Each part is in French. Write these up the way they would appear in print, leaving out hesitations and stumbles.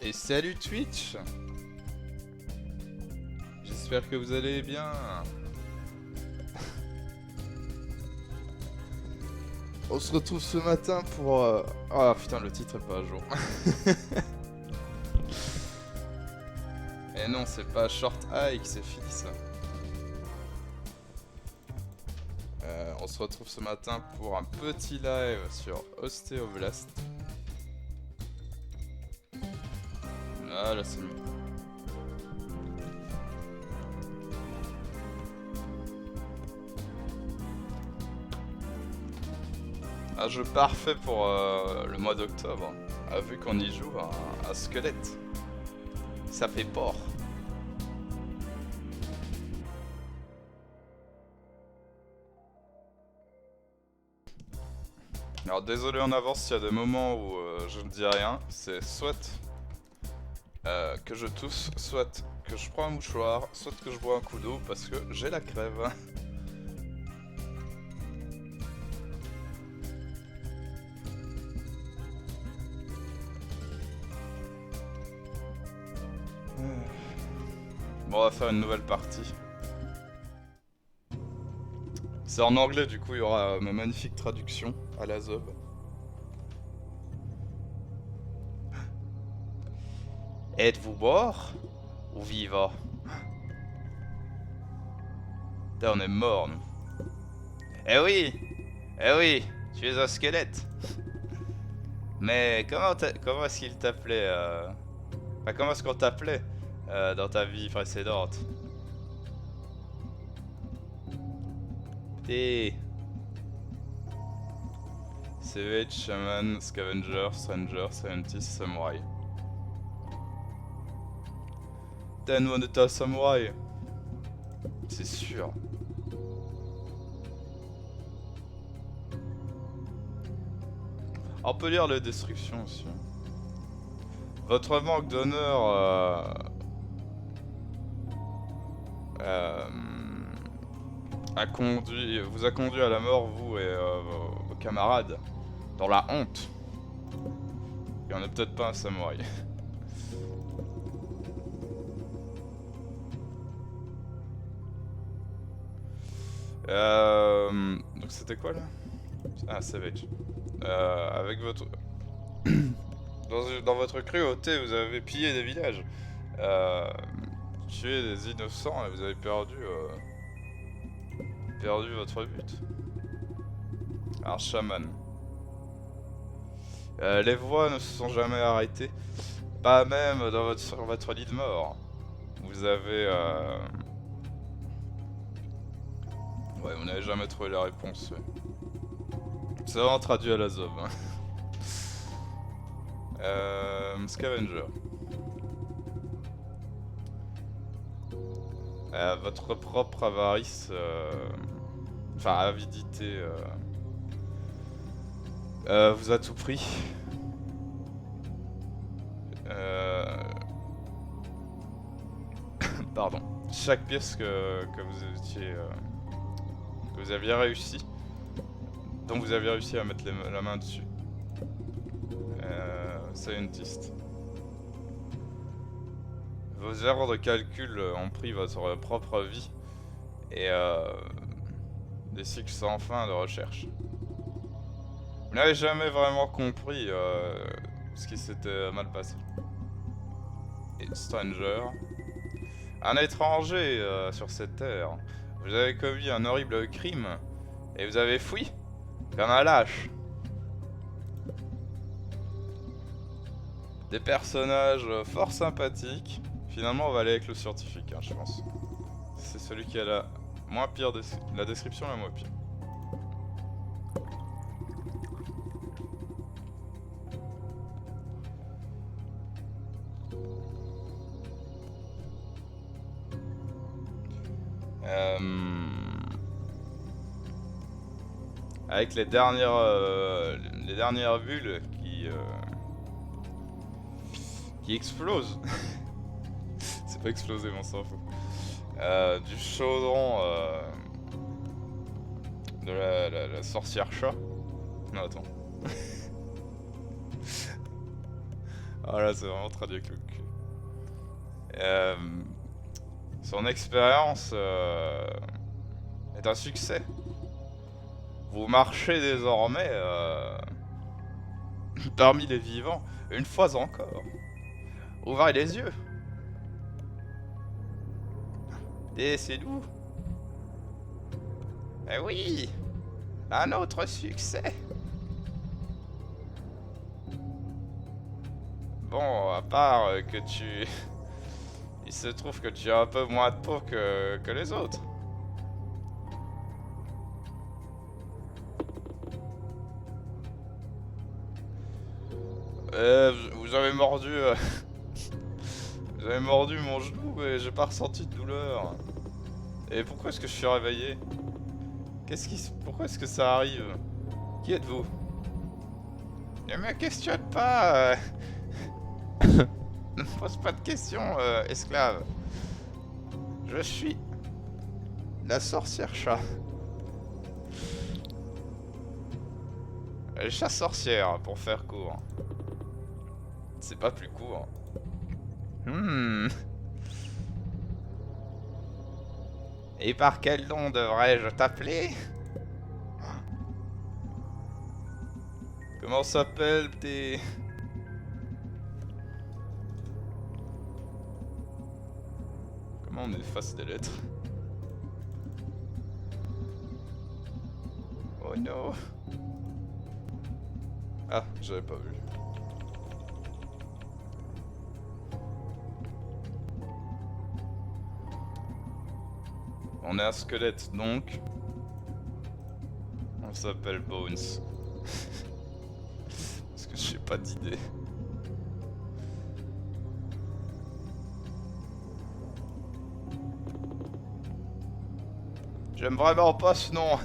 Et salut Twitch. J'espère que vous allez bien. On se retrouve ce matin pour... Ah putain, le titre est pas à jour. Et non, c'est pas Short Hike, c'est fixe. On se retrouve ce matin pour un petit live sur Osteoblast. Ah là c'est mieux. Un jeu parfait pour le mois d'octobre, vu qu'on y joue un squelette. Ça fait peur. Alors désolé en avance s'il y a des moments où je ne dis rien, c'est soit que je tousse, soit que je prends un mouchoir, soit que je bois un coup d'eau parce que j'ai la crève. Bon, on va faire une nouvelle partie. C'est en anglais, du coup il y aura ma magnifique traduction à la zob. Êtes-vous mort ou vivant? Putain, on est mort nous. Eh oui, tu es un squelette. Mais comment est-ce qu'il t'appelait Enfin, comment est-ce qu'on t'appelait dans ta vie précédente? T'es... Savage, Shaman, Scavenger, Stranger, Scientist, Samurai. Putain, nous on était un samouraï. C'est sûr. On peut lire les descriptions aussi. Votre manque d'honneur vous a conduit à la mort, vous et vos camarades, dans la honte. Et on n'est peut-être pas un samouraï. Donc c'était quoi là? Ah, Savage. Avec votre... dans votre cruauté, vous avez pillé des villages. Tué des innocents et vous avez perdu votre but. Alors, chaman. Les voix ne se sont jamais arrêtées. Pas même sur votre lit de mort. Vous avez... Ouais, vous n'avez jamais trouvé la réponse. C'est vraiment traduit à la zob. Scavenger. Votre propre avarice... Enfin, avidité... vous a tout pris. Pardon. Chaque pièce que vous aviez réussi, dont vous aviez réussi à mettre la main dessus. Scientist. Vos erreurs de calcul ont pris votre propre vie et des cycles sans fin de recherche. Vous n'avez jamais vraiment compris ce qui s'était mal passé. Et Stranger. Un étranger sur cette terre. Vous avez commis un horrible crime et vous avez fui comme un lâche. Des personnages fort sympathiques. Finalement, on va aller avec le scientifique, hein, je pense. C'est celui qui a la moins pire la description la moins pire. Avec les dernières bulles qui explosent. C'est pas explosé, mais on s'en fout. Du chaudron de la sorcière chat. Non, attends. Voilà, c'est vraiment traduit avec le cul. Euh, Son expérience est un succès. Vous marchez désormais parmi les vivants, une fois encore. Ouvrez les yeux. Et c'est nous. Eh oui, un autre succès. Bon, à part que tu... Il se trouve que tu as un peu moins de peau que les autres. Vous avez mordu... vous avez mordu mon genou et j'ai pas ressenti de douleur. Et pourquoi est-ce que je suis réveillé? Pourquoi est-ce que ça arrive? Qui êtes-vous? Ne me questionne pas. Ne me pose pas de questions, esclave. Je suis la sorcière chat. Chat sorcière, pour faire court. C'est pas plus court. Et par quel nom devrais-je t'appeler? Comment s'appellent tes... Comment on efface des lettres? Oh non. Ah, j'avais pas vu. On est un squelette donc. On s'appelle Bones. Parce que j'ai pas d'idée. J'aime vraiment pas ce nom.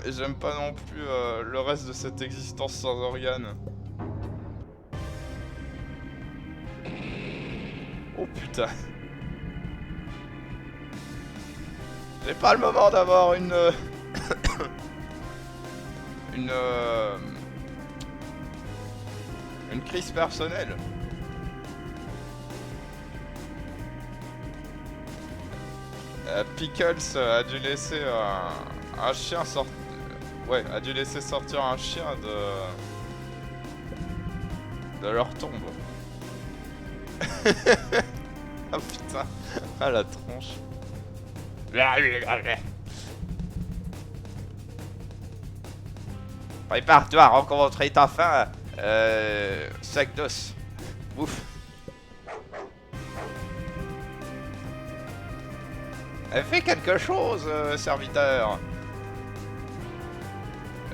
J'aime pas non plus le reste de cette existence sans organes. Oh putain. C'est pas le moment d'avoir une... une crise personnelle. Pickles a dû laisser un chien sortir... Ouais, a dû laisser sortir un chien de leur tombe. Ah putain, ah la tronche. Prépare-toi à rencontrer ta faim, sac d'os. Ouf. Fais quelque chose, serviteur.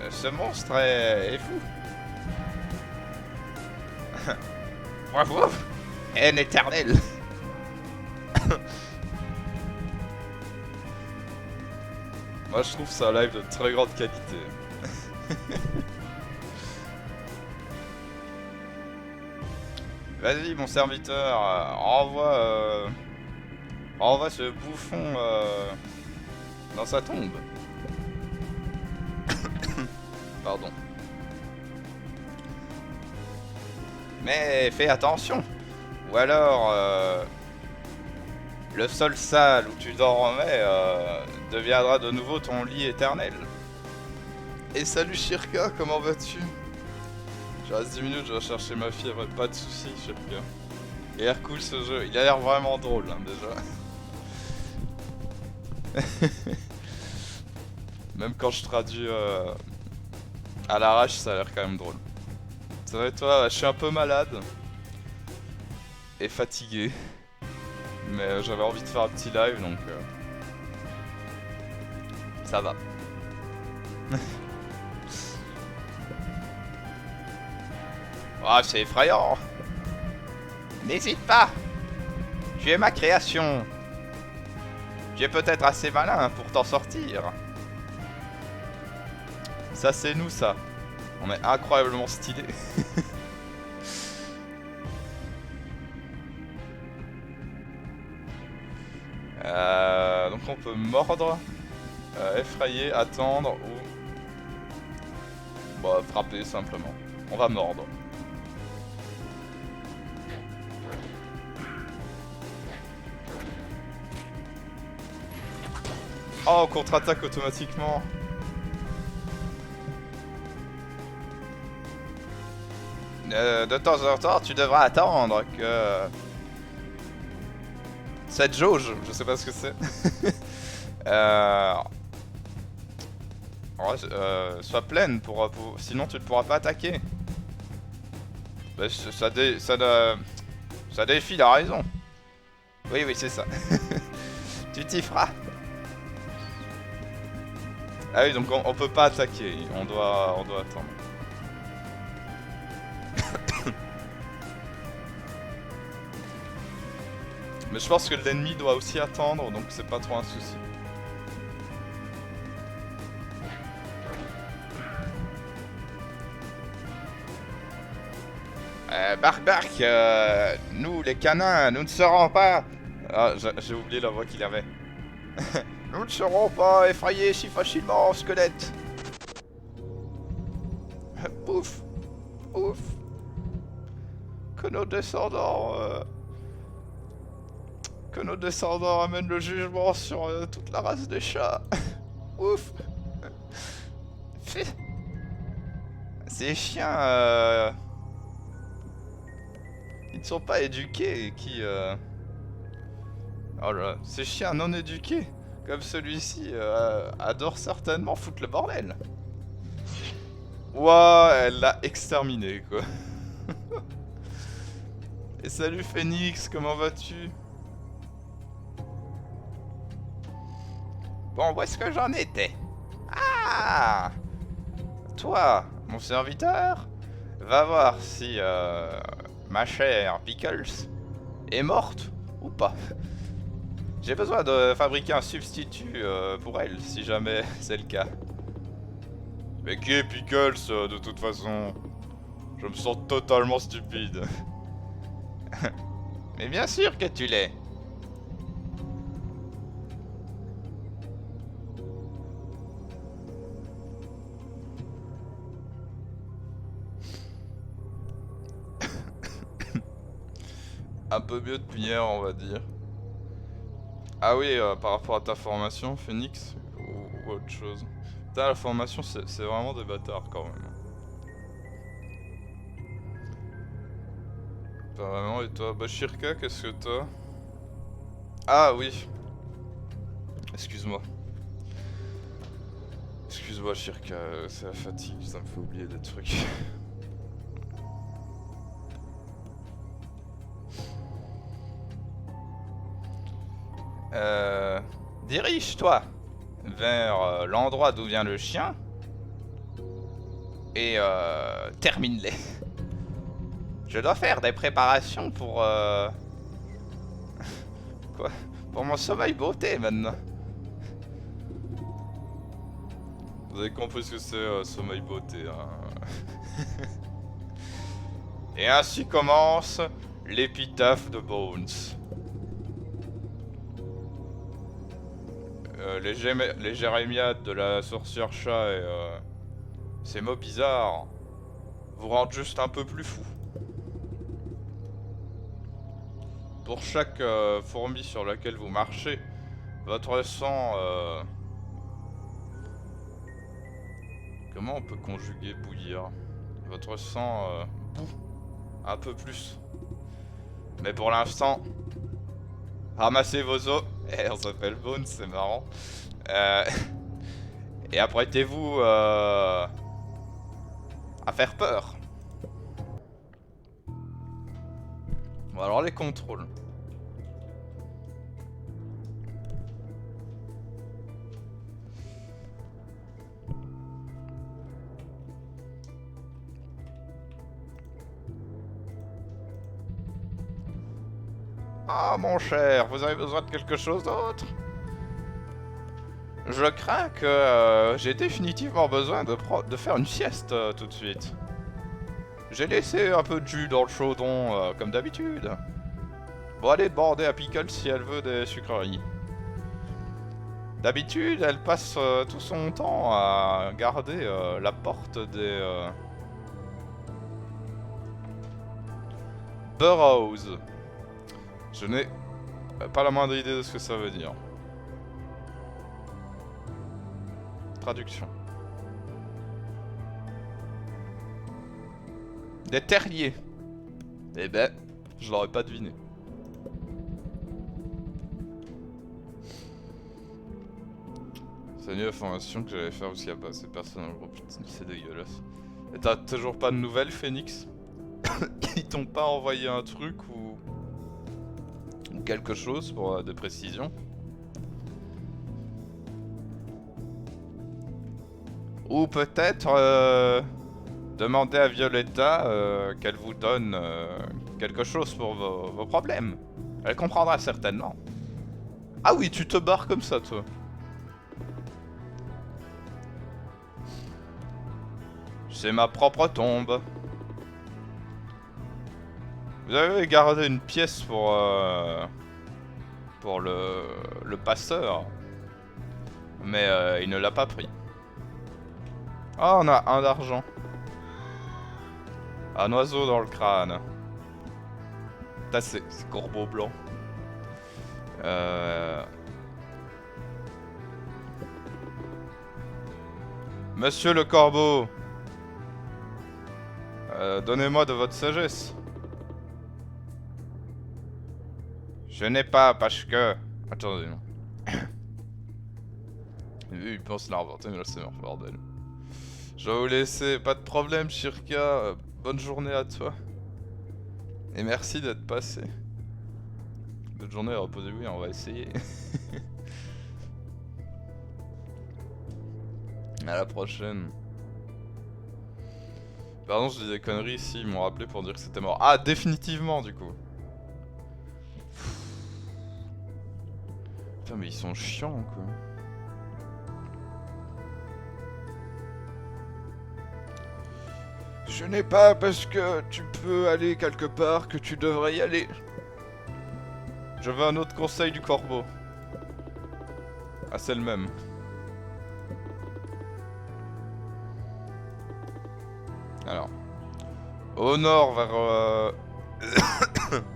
Ce monstre est fou. Bravo. Haine éternelle. Moi je trouve ça un live de très grande qualité. Vas-y mon serviteur, renvoie ce bouffon dans sa tombe. Pardon. Mais fais attention. Ou alors le sol sale où tu dormais deviendra de nouveau ton lit éternel. Et salut Shirka, comment vas-tu? Je reste 10 minutes, je vais chercher ma fille, pas de soucis Shirka. Il a l'air cool ce jeu, il a l'air vraiment drôle hein, déjà. Même quand je traduis à l'arrache, ça a l'air quand même drôle. Ça va et toi? Je suis un peu malade et fatigué. Mais j'avais envie de faire un petit live donc ça va. Oh, c'est effrayant. N'hésite pas. Tu es ma création. Tu es peut-être assez malin pour t'en sortir. Ça c'est nous ça. On est incroyablement stylé. Donc on peut mordre, effrayer, attendre ou On va frapper simplement. On va mordre. Oh, contre-attaque automatiquement. De temps en temps, tu devras attendre que cette jauge, je sais pas ce que c'est, soit pleine sinon tu ne pourras pas attaquer. Bah, ça défie la raison. Oui, c'est ça. Tu t'y feras. Ah oui, donc on peut pas attaquer, on doit attendre. Mais je pense que l'ennemi doit aussi attendre, donc c'est pas trop un souci. Bark, nous les canins, nous ne serons pas... Ah, j'ai oublié la voix qu'il avait. Nous ne serons pas effrayés si facilement, squelette. Pouf, pouf. Que nos descendants... Que nos descendants amènent le jugement sur toute la race des chats. Ouf. Ces chiens... Ils ne sont pas éduqués et qui... Oh là, ces chiens non éduqués, comme celui-ci, adorent certainement foutre le bordel. Ouah, elle l'a exterminé, quoi. Et salut Phoenix, comment vas-tu? Bon, où est-ce que j'en étais? Ah! Toi, mon serviteur, va voir si ma chère Pickles est morte ou pas. J'ai besoin de fabriquer un substitut pour elle, si jamais c'est le cas. Mais qui est Pickles, de toute façon? Je me sens totalement stupide. Mais bien sûr que tu l'es. Un peu mieux de pierre, on va dire. Ah oui, par rapport à ta formation, Phoenix, ou autre chose. Putain, la formation, c'est vraiment des bâtards quand même. Pas vraiment, et toi? Bah, Shirka, qu'est-ce que t'as? Ah oui. Excuse-moi. Excuse-moi, Shirka, c'est la fatigue, ça me fait oublier des trucs. Dirige-toi vers l'endroit d'où vient le chien et termine-les. Je dois faire des préparations pour quoi? Pour mon sommeil beauté maintenant. Vous avez compris ce que c'est sommeil beauté, hein. Et ainsi commence l'épitaphe de Bones. Les jérémiades de la sorcière chat et ces mots bizarres vous rendent juste un peu plus fou. Pour chaque fourmi sur laquelle vous marchez, votre sang... Comment on peut conjuguer bouillir? Votre sang bout un peu plus. Mais pour l'instant, ramassez vos os. Eh, on s'appelle Bones, c'est marrant. Et apprêtez-vous à faire peur. Bon, alors les contrôles. Ah mon cher, vous avez besoin de quelque chose d'autre? Je crains que j'ai définitivement besoin de faire une sieste tout de suite. J'ai laissé un peu de jus dans le chaudron comme d'habitude. Bon allez demander à Pickle si elle veut des sucreries. D'habitude, elle passe tout son temps à garder la porte des Burrows. Je n'ai pas la moindre idée de ce que ça veut dire. Traduction. Des terriers. Eh ben, je l'aurais pas deviné. C'est une information que j'allais faire parce qu'il n'y a pas assez de personnes dans le groupe. C'est dégueulasse. Et t'as toujours pas de nouvelles, Phoenix? Ils t'ont pas envoyé un truc ou quelque chose pour des précisions? Ou peut-être demander à Violetta qu'elle vous donne quelque chose pour vos problèmes. Elle comprendra certainement. Ah oui, tu te barres comme ça, toi. C'est ma propre tombe. Vous avez gardé une pièce pour le passeur. Mais il ne l'a pas pris. Ah, on a un d'argent. Un oiseau dans le crâne. C'est corbeau blanc. Monsieur le corbeau. Donnez-moi de votre sagesse. Je n'ai pas parce que... Attendez. Il pense l'inventer, mais là c'est mort, bordel. Je vais vous laisser, pas de problème, Shirka. Bonne journée à toi. Et merci d'être passé. Bonne journée, reposez-vous, on va essayer. À la prochaine. Pardon, je dis des conneries ici, ils m'ont rappelé pour dire que c'était mort. Ah, définitivement, du coup. Putain, mais ils sont chiants, quoi. Je n'ai pas parce que tu peux aller quelque part que tu devrais y aller. Je veux un autre conseil du corbeau. Ah, c'est le même. Alors. Au nord vers...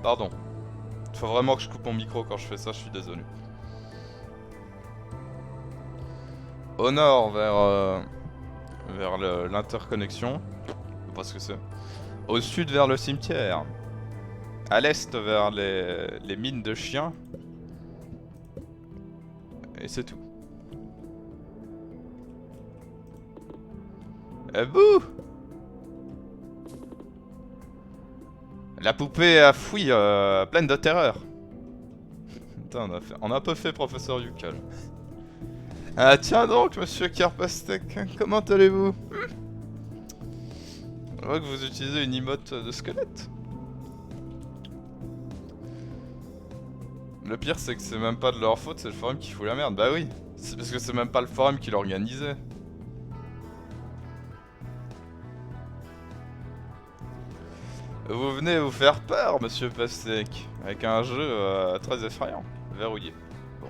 Pardon. Il faut vraiment que je coupe mon micro quand je fais ça, je suis désolé. Au nord vers l'interconnexion. Pas ce que c'est. Au sud vers le cimetière. À l'est vers les mines de chiens. Et c'est tout. Eh bouh! La poupée a fouille pleine de terreur. Putain, on a un peu fait professeur Yukal. Ah tiens donc, monsieur Karpastek, comment allez-vous? Je vois que vous utilisez une emote de squelette. Le pire c'est que c'est même pas de leur faute, c'est le forum qui fout la merde. Bah oui, c'est parce que c'est même pas le forum qui l'organisait. Vous venez vous faire peur, monsieur Pastek, avec un jeu très effrayant. Verrouillé. Bon.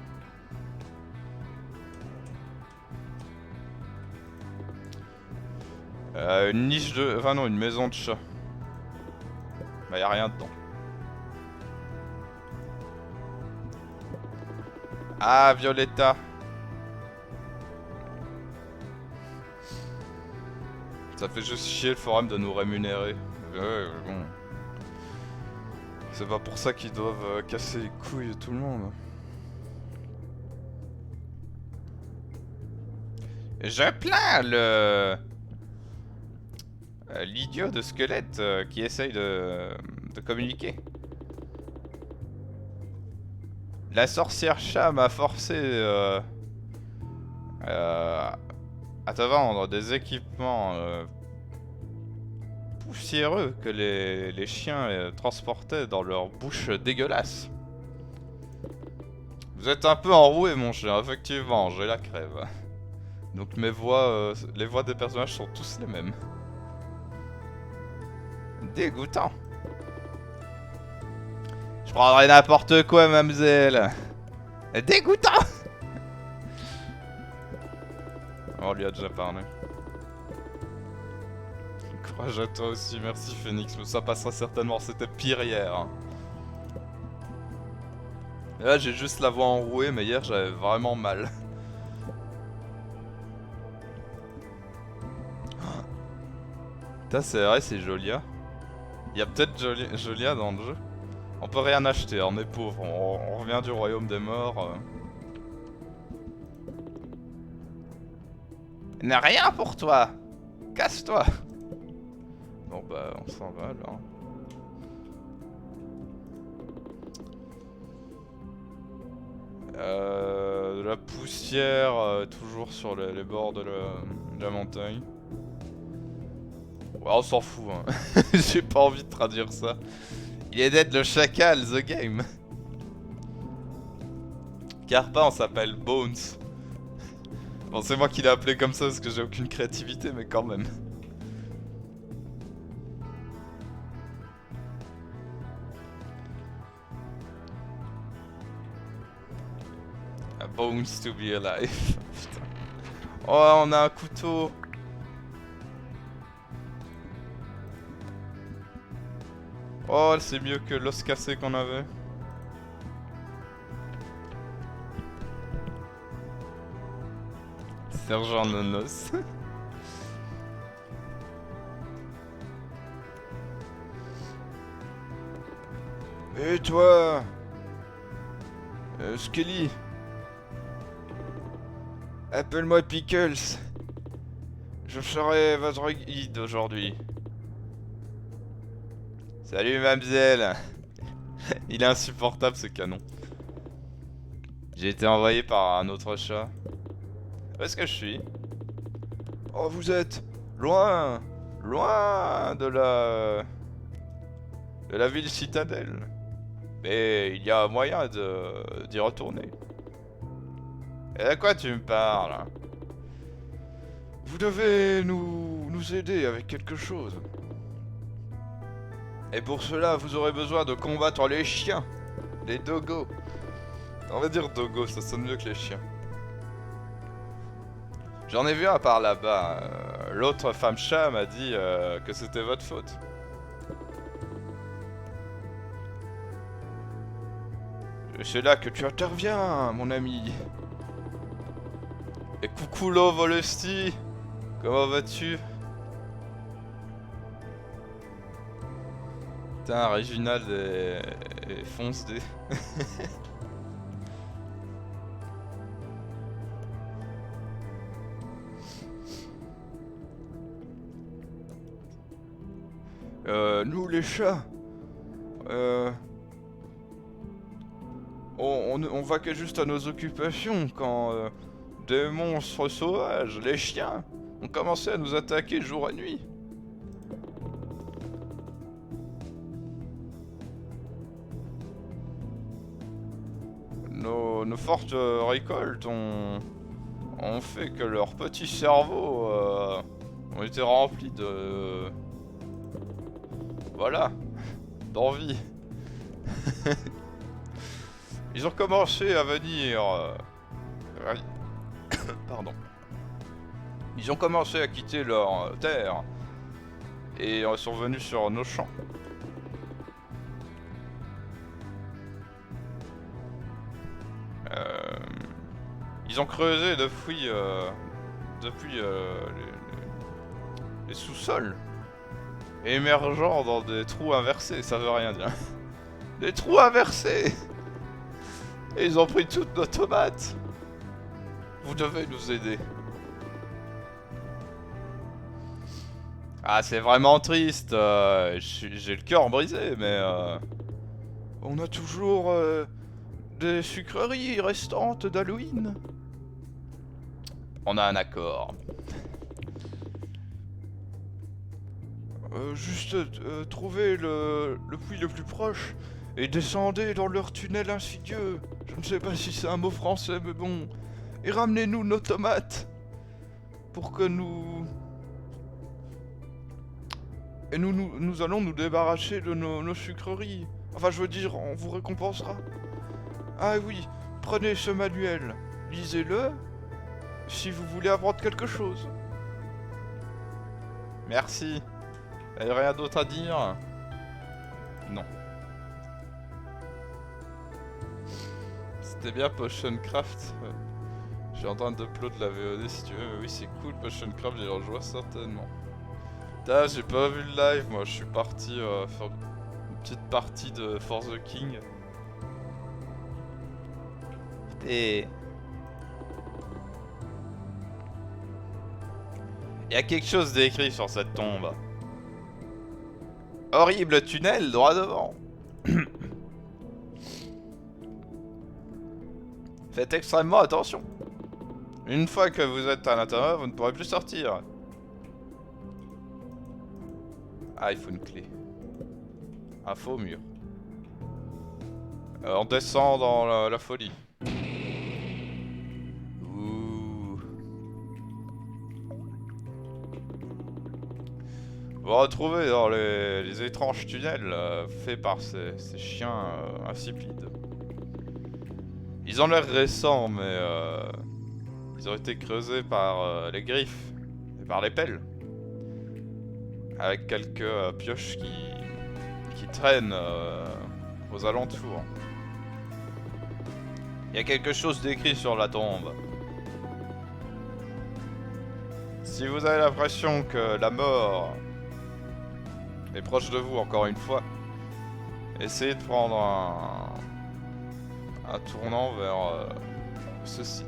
Une niche de... Enfin non, une maison de chat. Bah y'a rien dedans. Ah, Violetta. Ça fait juste chier le forum de nous rémunérer. Ouais, bon. C'est pas pour ça qu'ils doivent casser les couilles de tout le monde. Je plains l'idiot de squelette qui essaye de communiquer. La sorcière chat m'a forcé à te vendre des équipements poussiéreux que les chiens transportaient dans leur bouche dégueulasse. Vous êtes un peu enroué mon chien, effectivement, j'ai la crève. Donc mes voix, les voix des personnages sont tous les mêmes. Dégoûtant. Je prendrai n'importe quoi, mademoiselle. Dégoûtant. On lui a déjà parlé. Courage à toi aussi, merci Phoenix, mais ça passera certainement, c'était pire hier. Hein. Et là j'ai juste la voix enrouée, mais hier j'avais vraiment mal. Putain c'est vrai, c'est Jolia. Il y a peut-être Jolia dans le jeu. On peut rien acheter, on est pauvre, on revient du royaume des morts. Il n'y a rien pour toi. Casse-toi. Bon bah on s'en va alors. De la poussière toujours sur les bords de la montagne. Ouais, on s'en fout hein. J'ai pas envie de traduire ça. Il est dead le chacal, the game. Carpa on s'appelle Bones. Bon c'est moi qui l'ai appelé comme ça parce que j'ai aucune créativité mais quand même. A bones to be alive. Putain. Oh on a un couteau. Oh c'est mieux que l'os cassé qu'on avait. Sergent Nonos. Et toi Skelly. Appelle-moi Pickles. Je serai votre guide aujourd'hui. Salut mademoiselle. Il est insupportable ce canon. J'ai été envoyé par un autre chat. Où est-ce que je suis? Oh vous êtes loin. Loin de la ville citadelle. Mais il y a moyen d'y retourner. Et à quoi tu me parles? Vous devez nous aider avec quelque chose. Et pour cela, vous aurez besoin de combattre les chiens. Les dogos. On va dire dogos, ça sonne mieux que les chiens. J'en ai vu un par là-bas. L'autre femme chat m'a dit que c'était votre faute. Et c'est là que tu interviens, mon ami. Et coucou Lo Volesti. Comment vas-tu? Putain, Réginald et fonce D. Nous les chats, on va que juste à nos occupations quand des monstres sauvages, les chiens, ont commencé à nous attaquer jour et nuit. Nos fortes récoltes ont fait que leurs petits cerveaux ont été remplis de... Voilà, d'envie. Ils ont commencé à venir... Pardon. Ils ont commencé à quitter leur terre et sont venus sur nos champs. Ils ont creusé depuis les sous-sols, émergeant dans des trous inversés, ça veut rien dire. Des trous inversés. Et ils ont pris toutes nos tomates. Vous devez nous aider. Ah, c'est vraiment triste. J'ai le cœur brisé, mais on a toujours des sucreries restantes d'Halloween. On a un accord. Juste trouvez le puits le plus proche et descendez dans leur tunnel insidieux. Je ne sais pas si c'est un mot français, mais bon. Et ramenez-nous nos tomates pour que nous... Et nous allons nous débarrasser de nos sucreries. Enfin, je veux dire, on vous récompensera. Ah oui, prenez ce manuel, lisez-le, si vous voulez apprendre quelque chose. Merci. T'avais rien d'autre à dire? Non. C'était bien Potion Craft. Je suis en train d'upload la VOD si tu veux, mais oui c'est cool Potion Craft, j'y rejoins certainement. Putain, j'ai pas vu le live, moi je suis parti faire une petite partie de For the King. Et il y a quelque chose d'écrit sur cette tombe. Horrible tunnel droit devant. Faites extrêmement attention. Une fois que vous êtes à l'intérieur, vous ne pourrez plus sortir. Ah, il faut une clé. Un faux mur. On descend dans la folie. Ouh. Vous retrouvez dans les étranges tunnels faits par ces chiens insipides. Ils ont l'air récents, mais ils ont été creusés par les griffes et par les pelles. Avec quelques pioches qui traînent aux alentours. Il y a quelque chose d'écrit sur la tombe. Si vous avez l'impression que la mort est proche de vous encore une fois, essayez de prendre un tournant vers ceci.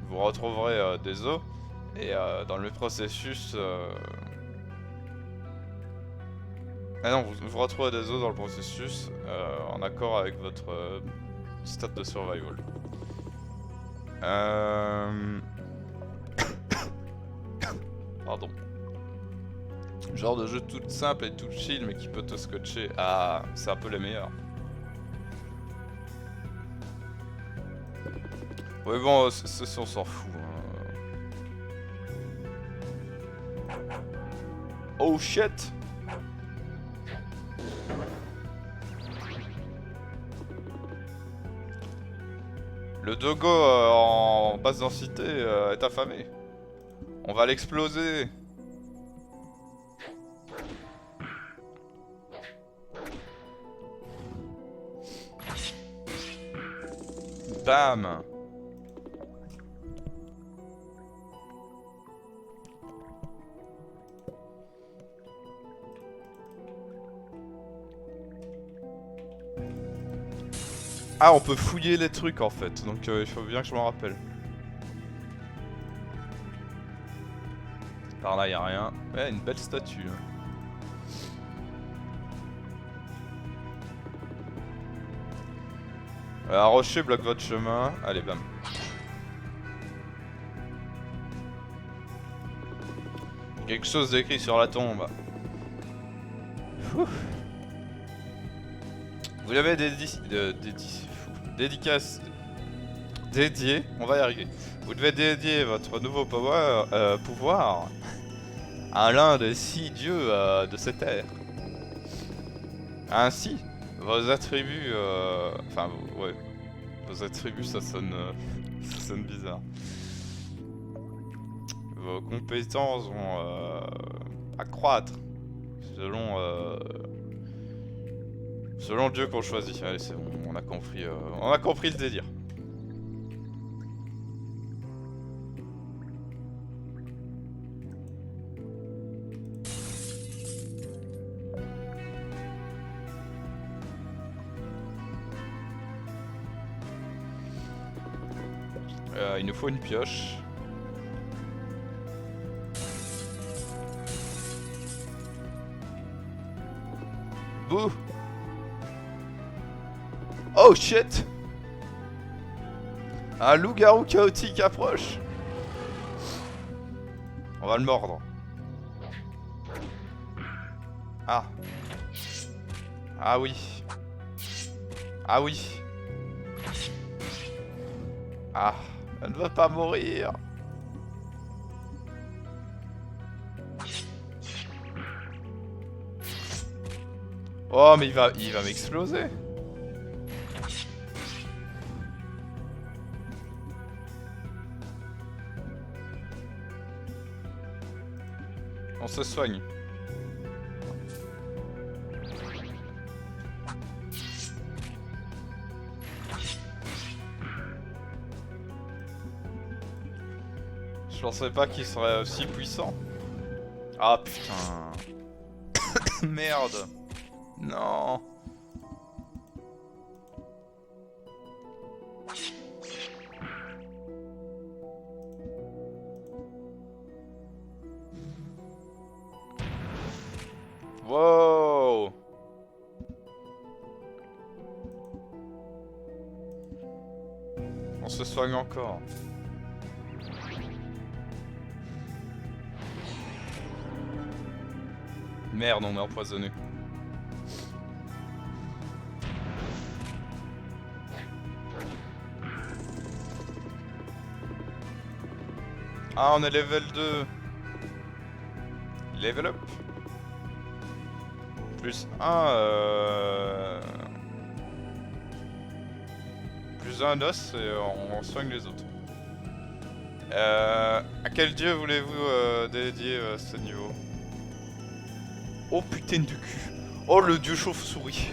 Vous retrouverez des os et dans le processus... Ah non, vous retrouvez des os dans le processus en accord avec votre stade de survival. Pardon. Genre de jeu tout simple et tout chill mais qui peut te scotcher. Ah, c'est un peu les meilleurs. Ouais bon, ceci on s'en fout. Oh shit! Le dogo en basse densité est affamé. On va l'exploser. Bam. Ah, on peut fouiller les trucs en fait, donc il faut bien que je m'en rappelle. Par là, y a rien. Ouais, une belle statue. Un rocher bloque votre chemin. Allez, bam. Quelque chose d'écrit sur la tombe. Ouh. Vous avez des dédicaces dédiées. On va y arriver. Vous devez dédier votre nouveau pouvoir à l'un des 6 dieux de cette ère. Ainsi, vos attributs... Enfin, ouais. Vos attributs, ça sonne bizarre. Vos compétences vont accroître selon le dieu qu'on choisit. Allez, c'est bon, on a compris le délire. Il nous faut une pioche. Bouh! Oh shit! Un loup-garou chaotique approche! On va le mordre. Ah. Ah oui. Ah oui. Ah. Elle ne veut pas mourir. Oh mais il va m'exploser. se soigne. Je pensais pas qu'il serait aussi puissant. Ah putain. Merde. Non. Wow. On se soigne encore. Merde, on est empoisonné. Ah, on est level 2. Level up. Plus 1 plus 1 d'os et on soigne les autres. À quel dieu voulez-vous dédier ce niveau? Oh putain de cul. Oh le dieu chauve-souris.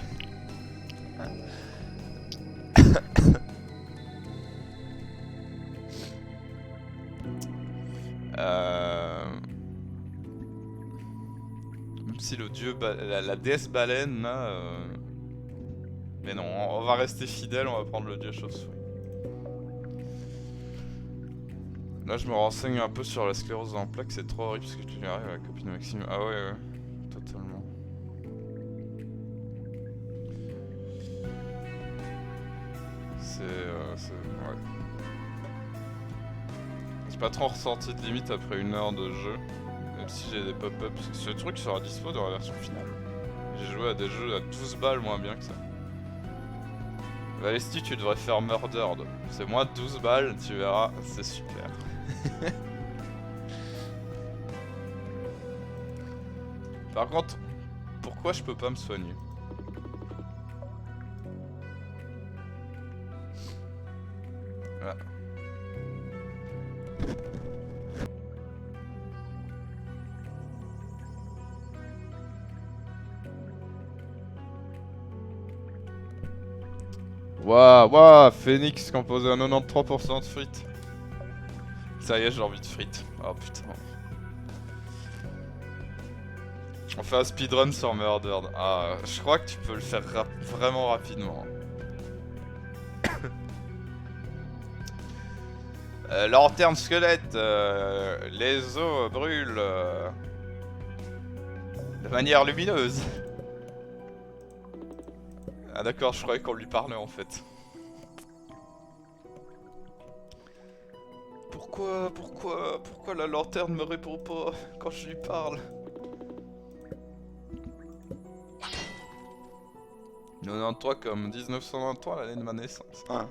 Même si le dieu la déesse baleine là mais non, on va rester fidèle, on va prendre le dieu chauve-souris. Là je me renseigne un peu sur la sclérose en plaques, c'est trop horrible ce que tu lui arrives à la copine de Maxime. Ah ouais, totalement. C'est... ouais. J'ai pas trop ressenti de limite après 1 heure de jeu. Même si j'ai des pop-up, parce que ce truc sera dispo dans la version finale. J'ai joué à des jeux à 12 balles moins bien que ça. Valesti, tu devrais faire Murdered. C'est moins de 12 balles, tu verras, c'est super. Par contre, pourquoi je peux pas me soigner? Voilà. Waouh, Phoenix composé à 93% de frites. Ça y est, j'ai envie de frites. Oh putain. On fait un speedrun sur Murdered. Ah, je crois que tu peux le faire vraiment rapidement. Lanterne squelette, les os brûlent de manière lumineuse. Ah d'accord, je croyais qu'on lui parlait en fait. Pourquoi la lanterne me répond pas quand je lui parle? 93 comme 1993, l'année de ma naissance. Ah.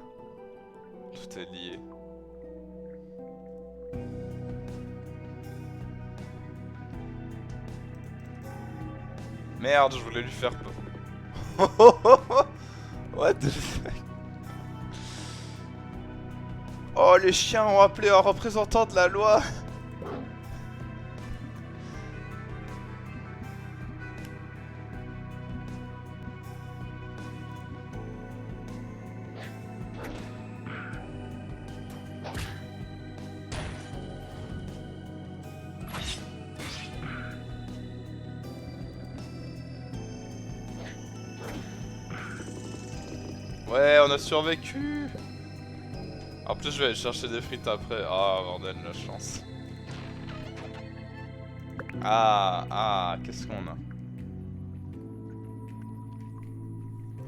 Tout est lié. Merde, je voulais lui faire peur. What the fuck? Oh, les chiens ont appelé un représentant de la loi. Ouais, on a survécu. En plus, je vais aller chercher des frites après. Ah, bordel, la chance. Ah, qu'est-ce qu'on a?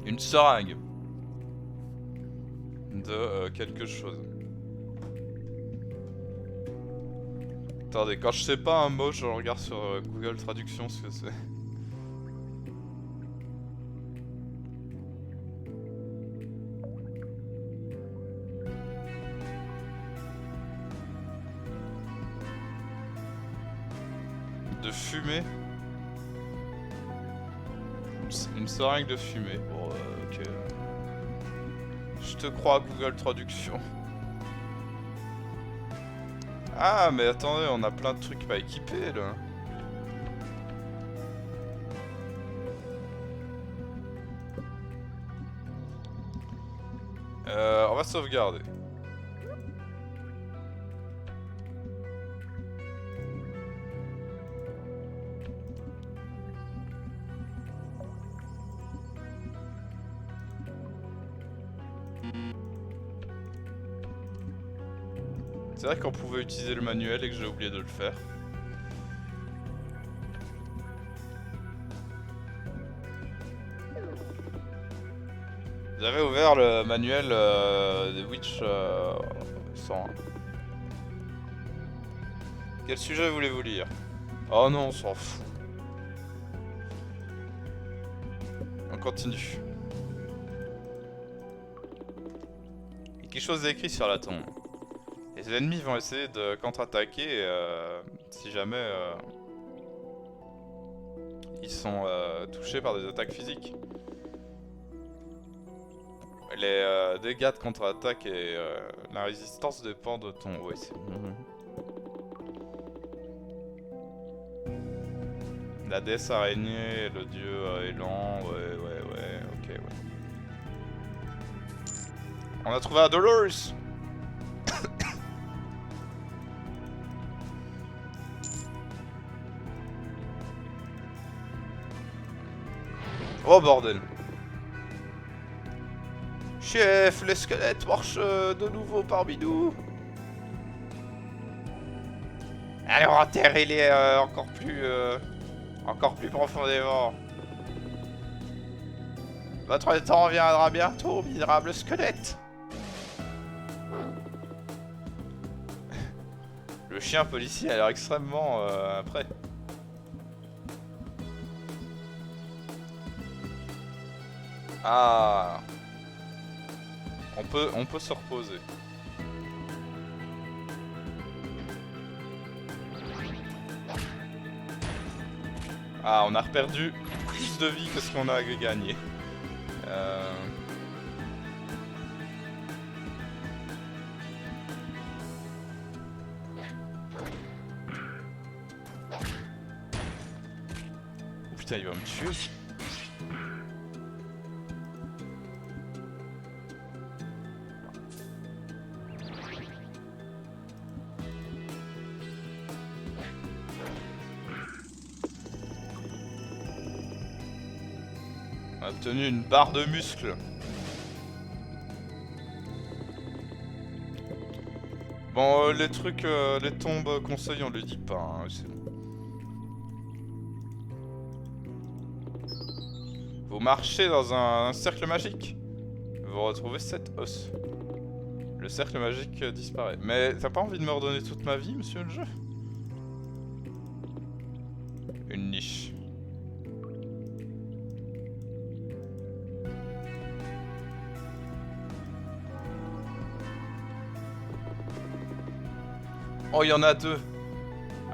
Une seringue. De quelque chose. Attendez, quand je sais pas un mot, je regarde sur Google Traduction ce que c'est. De fumée. Une seringue de fumée. Bon, ok. Je te crois, Google Traduction. Ah, mais attendez, on a plein de trucs pas équipés là. On va sauvegarder. C'est vrai qu'on pouvait utiliser le manuel et que j'ai oublié de le faire. J'avais ouvert le manuel de Witch 101. Quel sujet voulez-vous lire? Oh non, on s'en fout. On continue. Il y a quelque chose d'écrit sur la tombe. Les ennemis vont essayer de contre-attaquer si jamais ils sont touchés par des attaques physiques. Les dégâts de contre-attaque et la résistance dépend de ton... Ouais, c'est... La déesse araignée, le dieu élan, ouais, ok, ouais. On a trouvé un Dolores. Oh bordel. Chef, les squelettes marchent de nouveau parmi nous. Alors enterrez-les encore plus profondément. Votre temps viendra bientôt, misérable squelette. Le chien policier a l'air extrêmement prêt. Ah. On peut se reposer. Ah, on a perdu plus de vie que ce qu'on a gagné. Oh putain, il va me tuer. On a obtenu une barre de muscles. Bon, les trucs, les tombes conseillées, on le dit pas, hein, c'est bon. Vous marchez dans un cercle magique. Vous retrouvez 7 os. Le cercle magique disparaît. Mais t'as pas envie de me redonner toute ma vie, monsieur le jeu? Une niche. Oh, il y en a deux.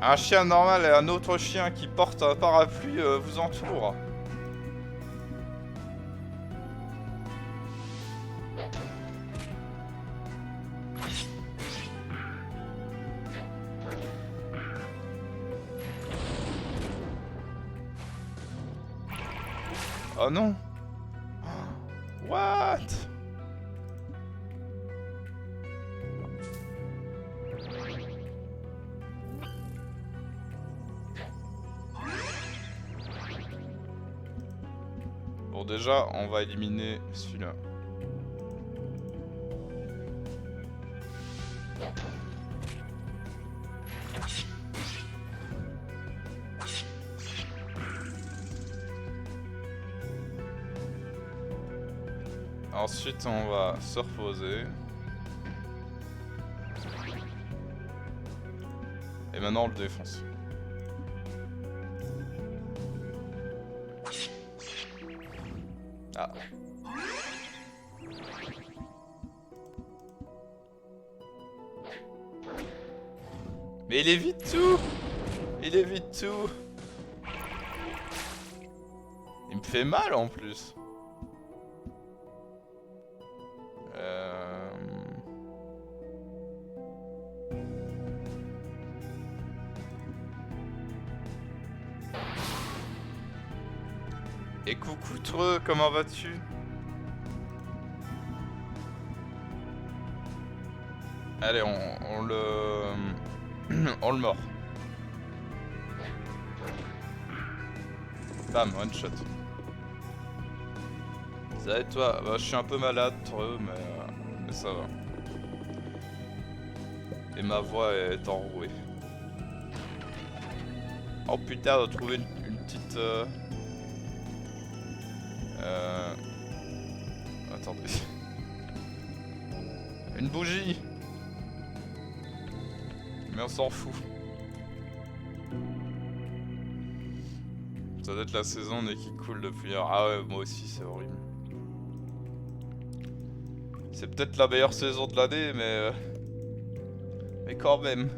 Un chien normal et un autre chien qui porte un parapluie vous entourent. Oh non. What? Bon, déjà, on va éliminer celui-là. Ensuite, on va se reposer. Et maintenant, on le défonce. Ah. Mais il évite tout! Il évite tout! Il me fait mal en plus. Et coucou Treux, comment vas-tu? Allez, on le... on le mord. Bam, one shot. Ça va et toi? Bah, je suis un peu malade, mais ça va. Et ma voix est enrouée. Oh putain, on a trouvé une petite... Attendez. Une bougie. Mais on s'en fout. Ça doit être la saison mais qui coule depuis... Ah ouais, moi aussi, c'est horrible. C'est peut-être la meilleure saison de l'année, mais quand même.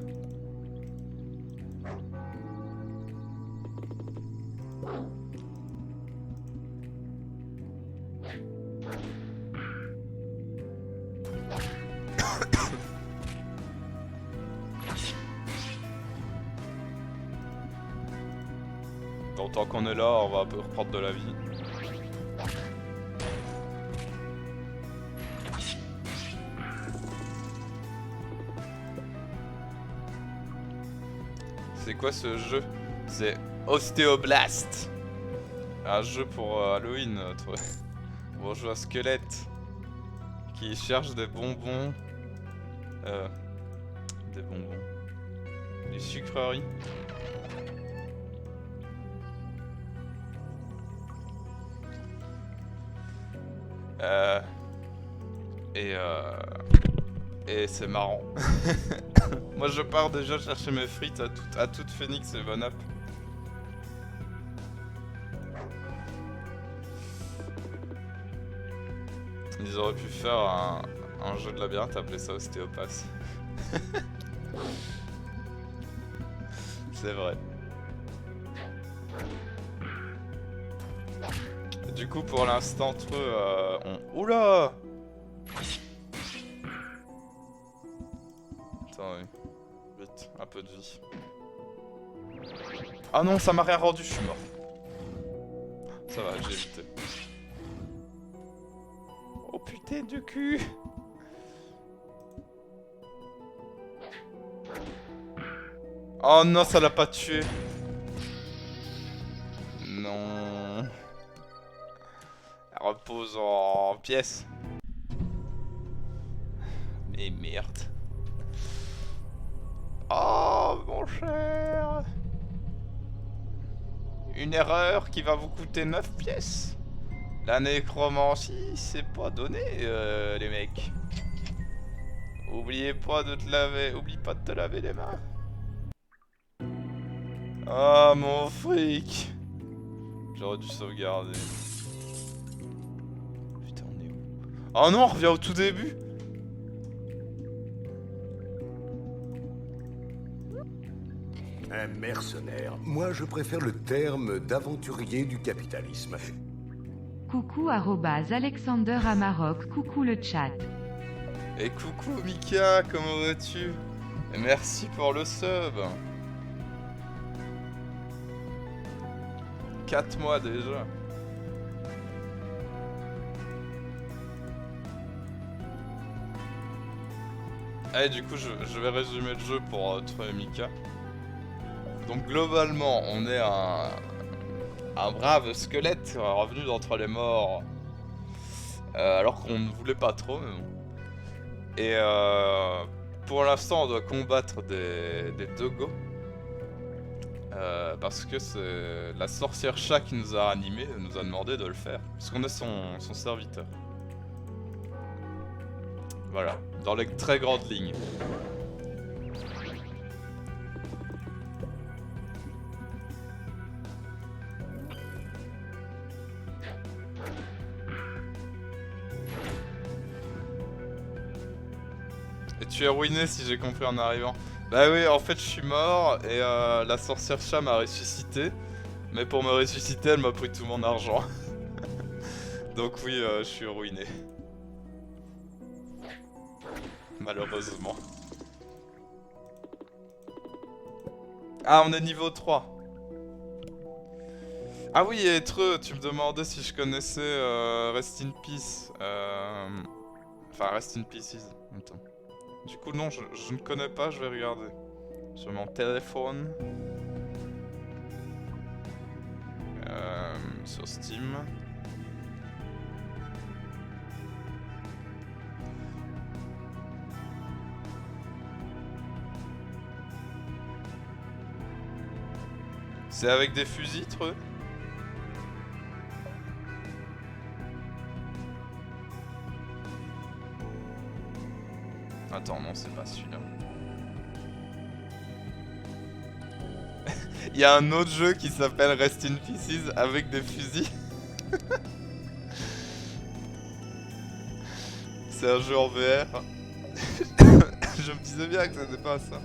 Donc, tant qu'on est là, on va un peu reprendre de la vie. C'est quoi ce jeu? C'est Osteoblast. Un jeu pour Halloween, toi. On joue un squelette qui cherche des bonbons. Des bonbons. Des sucreries. Et c'est marrant. Moi je pars déjà chercher mes frites à toute Phoenix et Bon Up. Ils auraient pu faire un jeu de labyrinthe, appeler ça Ostéopath. C'est vrai. Du coup pour l'instant entre eux on... Oula! Attends, oui. Vite, un peu de vie. Ah non, ça m'a rien rendu, je suis mort. Ça va, j'ai évité. Oh putain de cul! Oh non, ça l'a pas tué. Non. Elle repose en pièces. Mais merde. Oh mon cher. Une erreur qui va vous coûter 9 pièces. La nécromancie, c'est pas donné, les mecs. Oubliez pas de te laver, oublie pas de te laver les mains. Ah mon fric. J'aurais dû sauvegarder. Putain, on est où? Oh non, on revient au tout début. Un mercenaire. Moi, je préfère le terme d'aventurier du capitalisme. Coucou @Alexander Amarok, coucou le chat. Et coucou Mika, comment vas-tu? Et merci pour le sub. 4 mois déjà. Allez, du coup, je vais résumer le jeu pour toi et Mika. Donc globalement, on est un brave squelette revenu d'entre les morts. Alors qu'on ne voulait pas trop, mais bon. Et pour l'instant, on doit combattre des dogos. Parce que c'est la sorcière chat qui nous a animés, nous a demandé de le faire. Parce qu'on est son serviteur. Voilà, dans les très grandes lignes. Et tu es ruiné si j'ai compris en arrivant. Bah oui, en fait je suis mort et la sorcière chat m'a ressuscité. Mais pour me ressusciter, elle m'a pris tout mon argent. Donc oui, je suis ruiné. Malheureusement. Ah, on est niveau 3. Ah oui, et Treux, tu me demandais si je connaissais Rest in Peace. Enfin, Rest in Pieces. Attends. Du coup, non, je ne connais pas, je vais regarder. Sur mon téléphone. Sur Steam. C'est avec des fusils, truc. Attends, non, c'est pas celui-là. Il y a un autre jeu qui s'appelle Rest in Pieces avec des fusils. C'est un jeu en VR. Je me disais bien que c'était pas ça.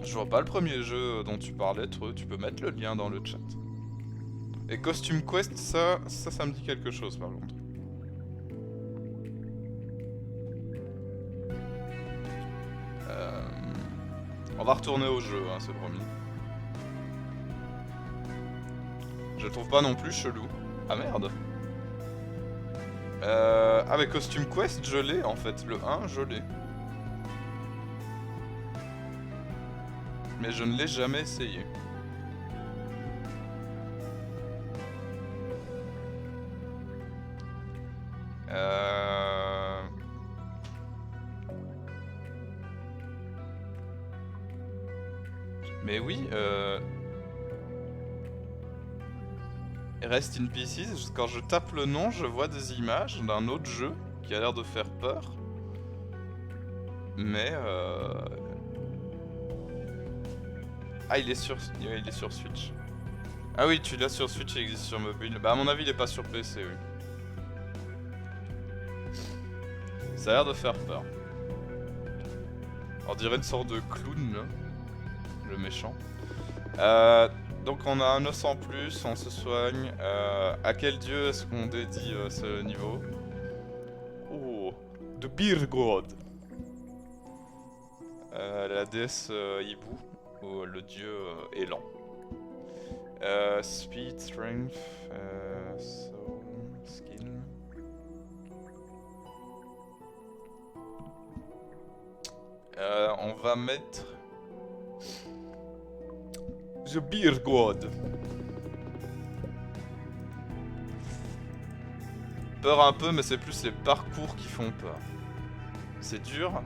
Je vois pas le premier jeu dont tu parlais, tu peux mettre le lien dans le chat. Et Costume Quest, ça me dit quelque chose par contre. On va retourner au jeu, hein, c'est promis. Je le trouve pas non plus chelou. Ah merde. Ah mais Costume Quest, je l'ai en fait. Le 1, je l'ai. Mais je ne l'ai jamais essayé. Mais oui, Rest in Pieces, quand je tape le nom, je vois des images d'un autre jeu qui a l'air de faire peur. Mais ah, il est sur Switch. Ah oui, tu l'as sur Switch, il existe sur mobile. Bah à mon avis, il est pas sur PC, oui. Ça a l'air de faire peur. On dirait une sorte de clown, là. Le méchant. Donc on a un os en plus, on se soigne. À quel dieu est-ce qu'on dédie ce niveau? Oh, de Birgod. La déesse hibou, ou le dieu élan. Speed, strength, soul, skill. On va mettre The Beer God. Peur un peu, mais c'est plus les parcours qui font peur. C'est dur.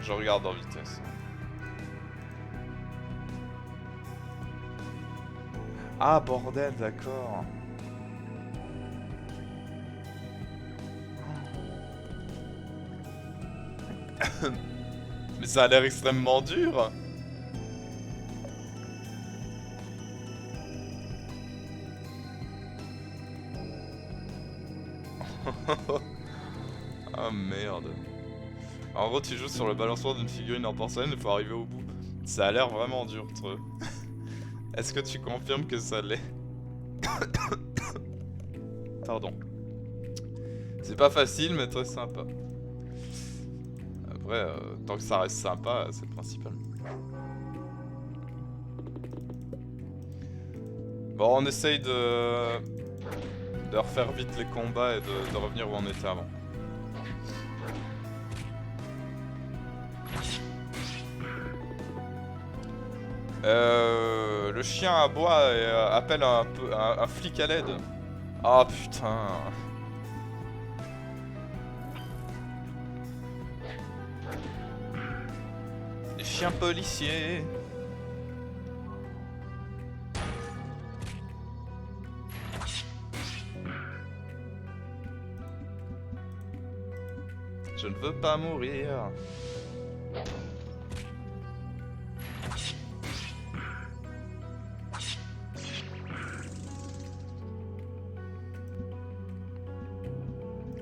Je regarde en vitesse. Ah bordel, d'accord. Mais ça a l'air extrêmement dur. Ah merde. En gros, tu joues sur le balancement d'une figurine en porcelaine, il faut arriver au bout. Ça a l'air vraiment dur, truc. Est-ce que tu confirmes que ça l'est? Pardon. C'est pas facile, mais très sympa. Après, tant que ça reste sympa, c'est le principal. Bon, on essaye de refaire vite les combats et de revenir où on était avant. Le chien aboie et appelle un flic à l'aide. Ah putain. Les chiens policiers. Je ne veux pas mourir.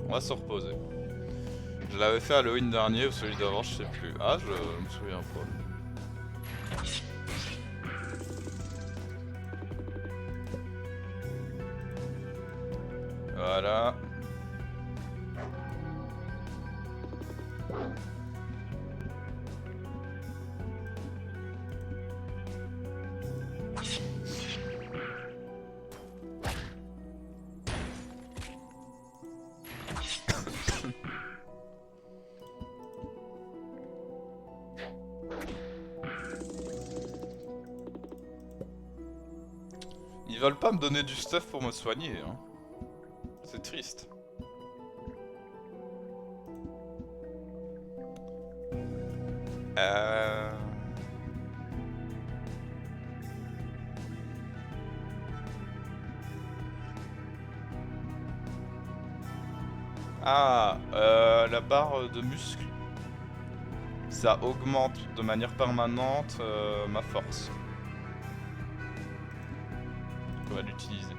On va se reposer. Je l'avais fait Halloween dernier ou celui d'avant, je sais plus. Ah, je me souviens pas. Voilà. Ils veulent pas me donner du stuff pour me soigner, hein. C'est triste. Ah, la barre de muscle. Ça augmente de manière permanente ma force. On va l'utiliser.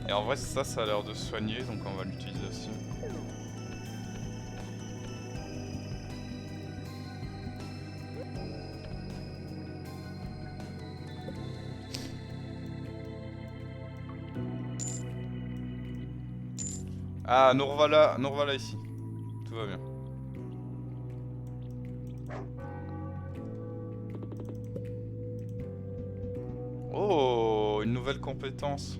Et en vrai ça a l'air de soigner, donc on va l'utiliser aussi. Ah, nous revoilà ici. Tout va bien. Oh, une nouvelle compétence.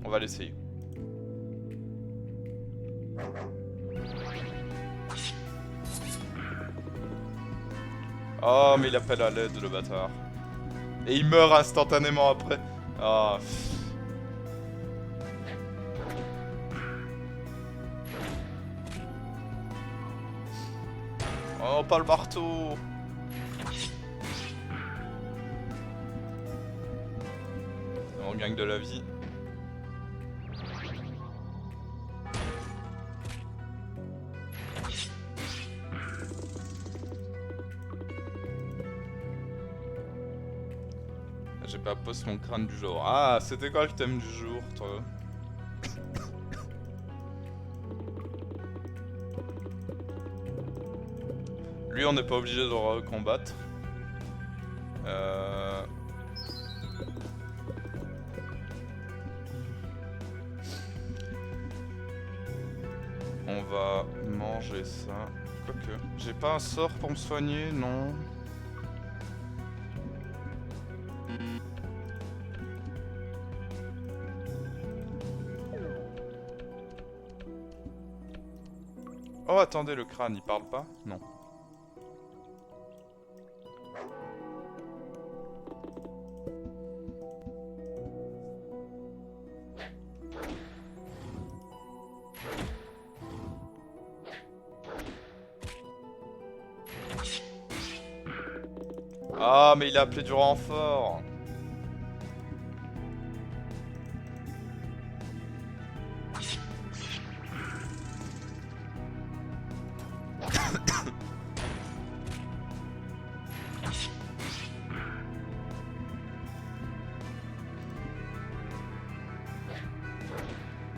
On va l'essayer. Oh, mais il appelle à l'aide, le bâtard. Et il meurt instantanément après. Ah. Oh, pas le marteau. On gagne de la vie. J'ai pas posé mon crâne du jour. Ah, c'était quoi le thème du jour, toi? Lui, on n'est pas obligé de le recombattre. On va manger ça. Quoique, j'ai pas un sort pour me soigner, non. Oh, attendez, le crâne, il parle pas? Non. Ah, mais il a appelé du renfort.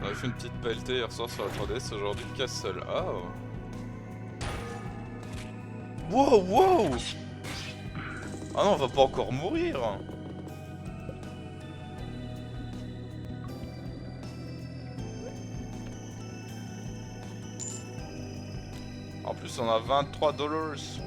On a fait une petite pelletée hier soir sur la 3DS, aujourd'hui Castle. Oh. Wow, wow. Ah non, on va pas encore mourir. En plus, on a 23 $.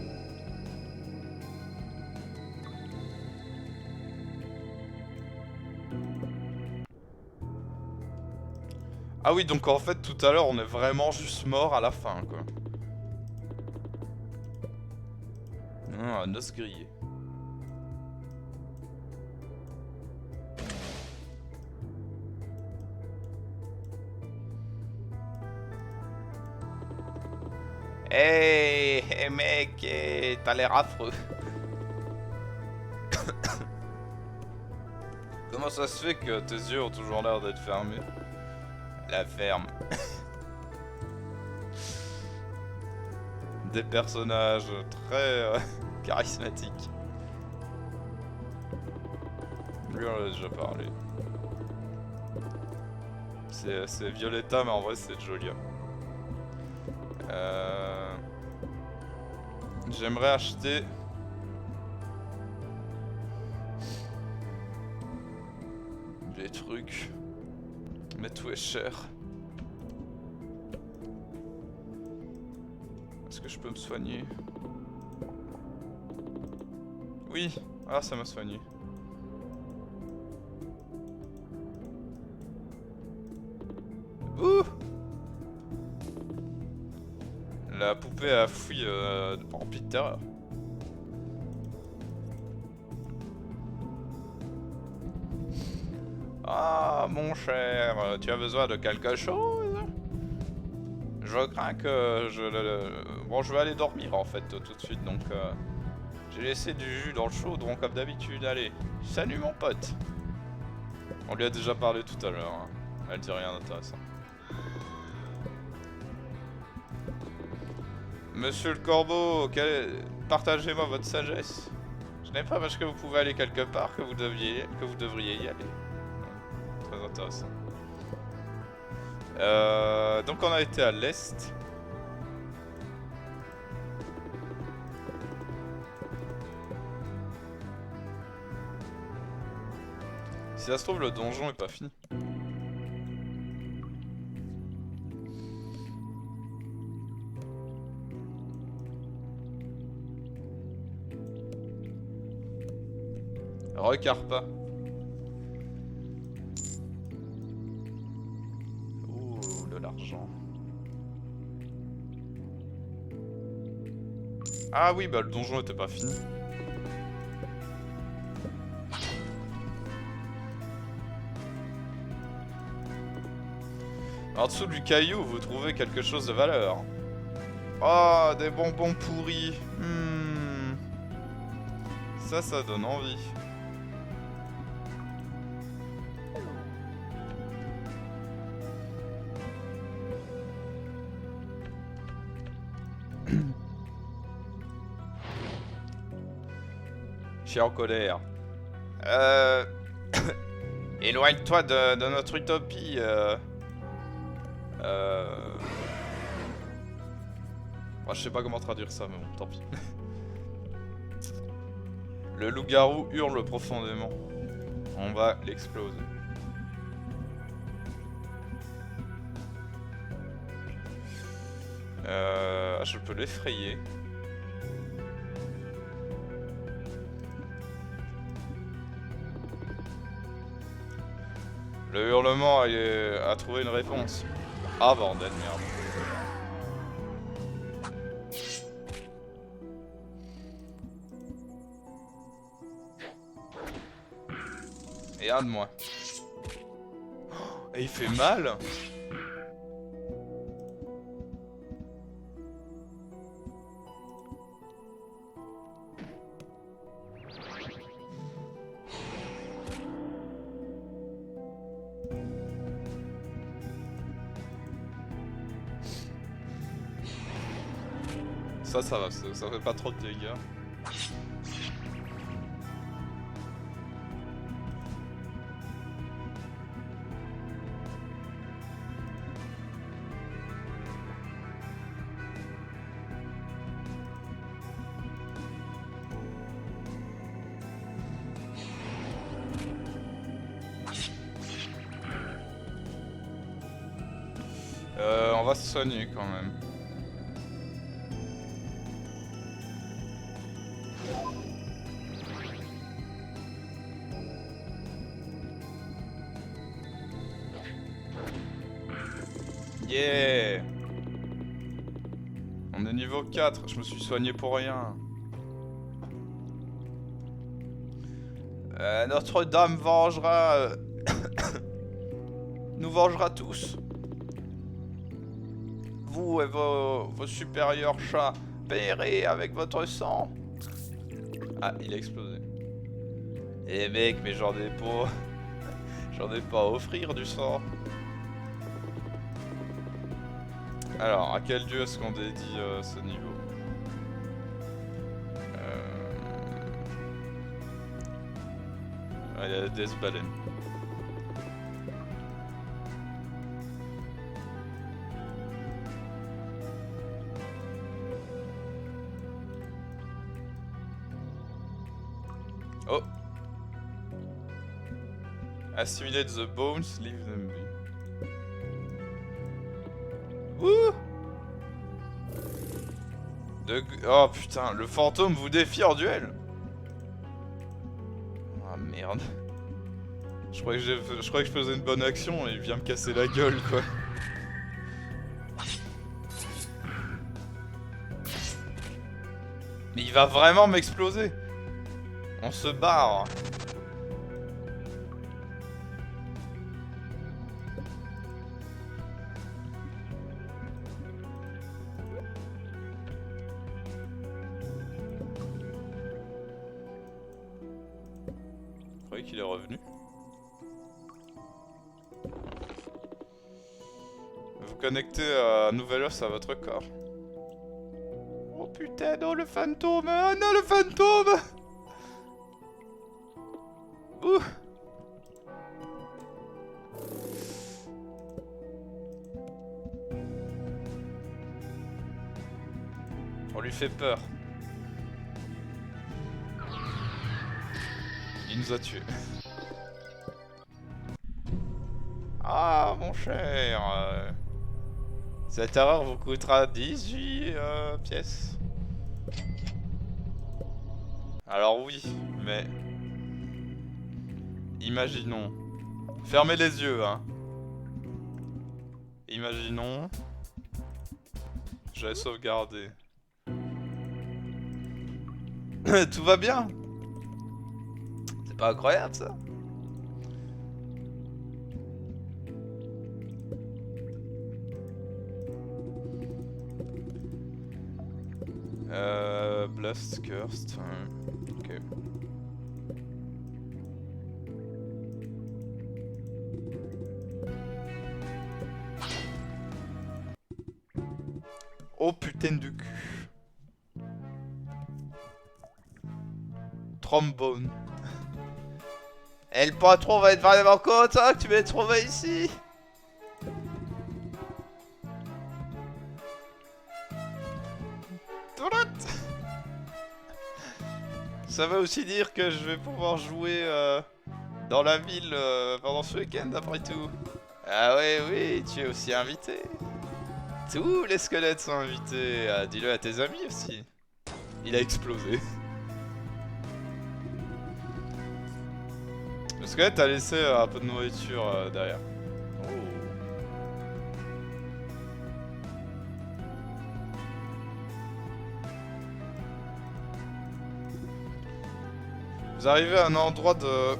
Ah oui, donc en fait, tout à l'heure, on est vraiment juste mort à la fin, quoi. Ah, noce grillée. Hey, hey mec, hey, t'as l'air affreux. Comment ça se fait que tes yeux ont toujours l'air d'être fermés? La ferme. Des personnages très charismatiques. Lui on en a déjà parlé. C'est Violetta, mais en vrai c'est Jolia. J'aimerais acheter... des trucs. Mais tout est cher. Est-ce que je peux me soigner? Oui. Ah, ça m'a soigné. Ouh! La poupée a fui remplie de terreur. Ah, mon cher, tu as besoin de quelque chose? Je crains que bon, je vais aller dormir en fait tout de suite, donc j'ai laissé du jus dans le chaudron comme d'habitude. Allez, salut mon pote. On lui a déjà parlé tout à l'heure, hein. Elle dit rien d'intéressant. Monsieur le corbeau, partagez-moi votre sagesse. Ce n'est pas parce que vous pouvez aller quelque part que vous devriez y aller. Très intéressant. Donc on a été à l'est. Si ça se trouve, le donjon est pas fini. Recarpa. Ouh, de l'argent. Ah oui, bah le donjon était pas fini. En dessous du caillou, vous trouvez quelque chose de valeur. Oh, des bonbons pourris. Ça donne envie. Je suis en colère. Éloigne-toi de notre utopie. Bon, je sais pas comment traduire ça, mais bon, tant pis. Le loup-garou hurle profondément. On va l'exploser. Je peux l'effrayer. Le hurlement a trouvé une réponse. Ah bordel, merde. Et un de moi. Et il fait mal. Ça va, ça fait pas trop de dégâts. On va se soigner quand même. Yeah! On est niveau 4, je me suis soigné pour rien. Notre-Dame vengera... nous vengera tous. Vous et vos supérieurs chats payerez avec votre sang. Ah, il a explosé. Eh mec, mais j'en ai pas... j'en ai pas à offrir du sang. Alors, à quel dieu est-ce qu'on dédie ce niveau? Ah, il y a Death Baleine. Oh. Assimilate the bones, leave them be. Ouh. Oh putain, le fantôme vous défie en duel. Ah merde. Je croyais que je faisais une bonne action et il vient me casser la gueule quoi. Mais il va vraiment m'exploser. On se barre. Vous croyez qu'il est revenu? Vous connectez un nouvel os à votre corps. Oh putain, non le fantôme! Ah non le fantôme! Ouh! On lui fait peur. Il nous a tués. Ah mon cher, cette erreur vous coûtera 18 pièces. Alors oui, mais... Imaginons. Fermez les yeux, hein. Imaginons... J'avais sauvegardé. Tout va bien. C'est pas incroyable ça? Blast Cursed. Ok. Oh putain de cul. Trombone. Et le patron va être vraiment content que tu m'aies trouvé ici. Ça veut aussi dire que je vais pouvoir jouer dans la ville pendant ce week-end après tout. Ah ouais, oui, tu es aussi invité. Tous les squelettes sont invités. Dis-le à tes amis aussi. Il a explosé. Le squelette a laissé un peu de nourriture derrière. Oh. Vous arrivez à un endroit de...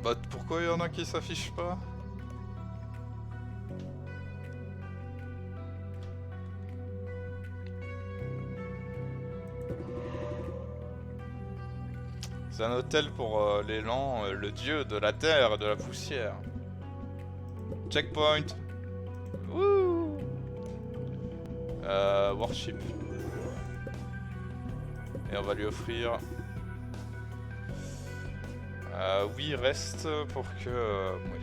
Bah pourquoi il y en a qui s'affichent pas? C'est un hôtel pour l'élan, le dieu de la terre et de la poussière. Checkpoint. Wouh. Worship. Et on va lui offrir... oui, reste pour que... oui.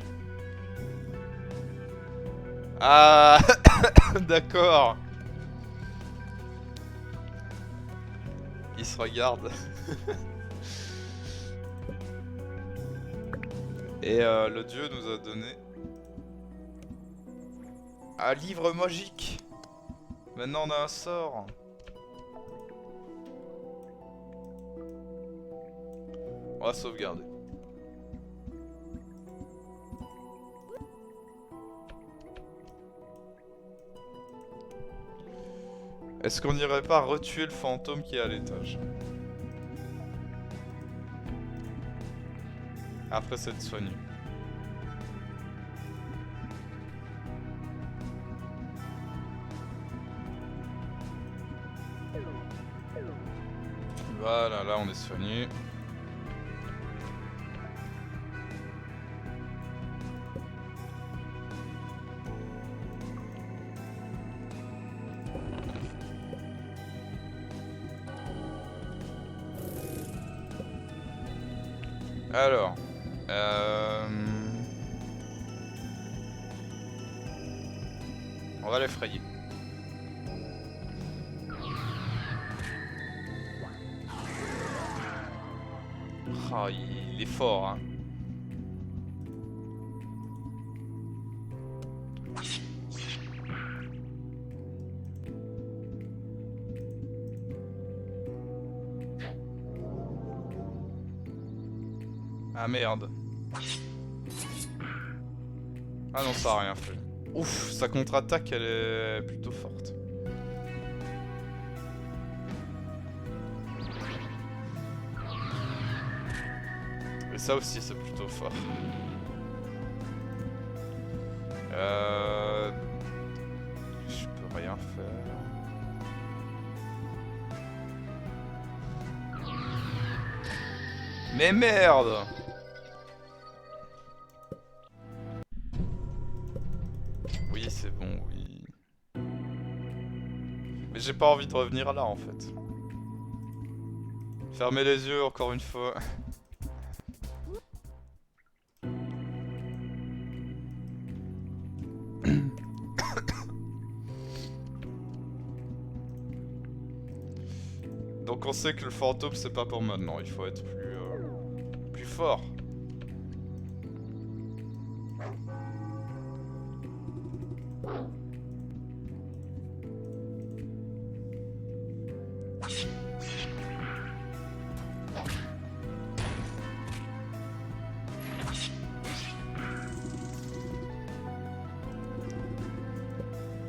Ah. D'accord. Il se regarde. Et le dieu nous a donné un livre magique. Maintenant on a un sort. On va sauvegarder. Est-ce qu'on n'irait pas retuer le fantôme qui est à l'étage? Après s'être soigné. Voilà, là on est soigné. Alors, on va l'effrayer. Ah, il est fort, hein. Ah merde. Ah non, ça a rien fait. Ouf, sa contre-attaque elle est plutôt forte. Et ça aussi c'est plutôt fort. Je peux rien faire. Mais merde! Oui, c'est bon, oui. Mais j'ai pas envie de revenir là en fait. Fermez les yeux encore une fois. Donc on sait que le fantôme c'est pas pour maintenant, il faut être plus fort.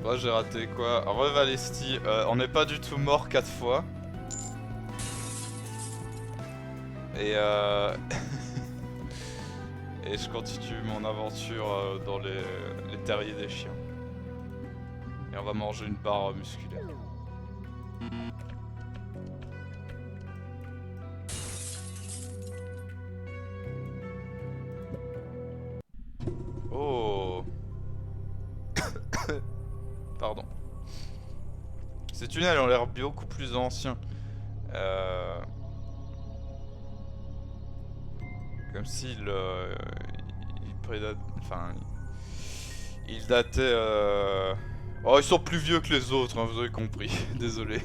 Moi j'ai raté quoi? Revalesti, on n'est pas du tout mort 4 fois. Et et je continue mon aventure dans les terriers des chiens. Et on va manger une barre musculaire. Oh. Pardon. Ces tunnels ont l'air beaucoup plus anciens. Comme s'il enfin, il datait. Oh, ils sont plus vieux que les autres, hein, vous avez compris. Désolé.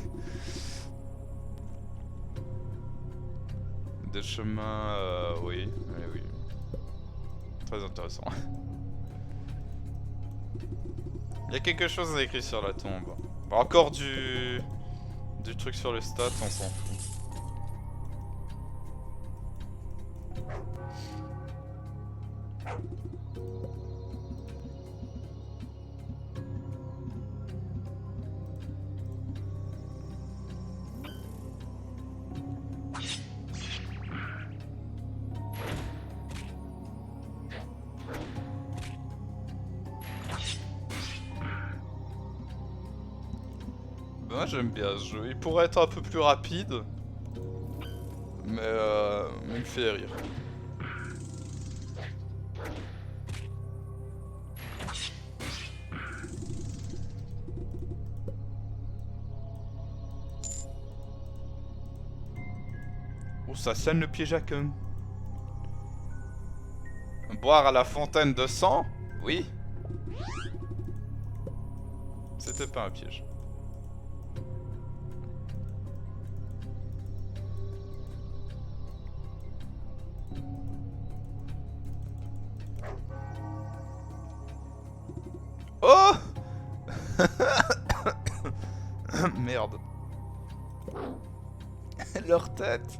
Des chemins, oui, oui. Très intéressant. Il y a quelque chose à écrire sur la tombe. Bon, encore du truc sur les stats, on s'en fout. Moi j'aime bien ce jeu, il pourrait être un peu plus rapide, mais il me fait rire. Oh, ça sonne le piège à cum. Boire à la fontaine de sang? Oui. C'était pas un piège. Oh. Merde. Leur tête.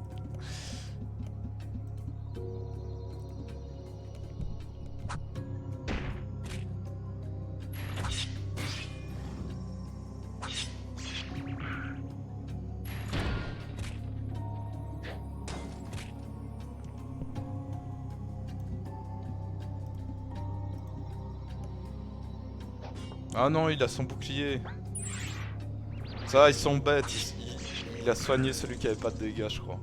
Ah non, il a son bouclier. Ça, ils sont bêtes. Il a soigné celui qui avait pas de dégâts, je crois.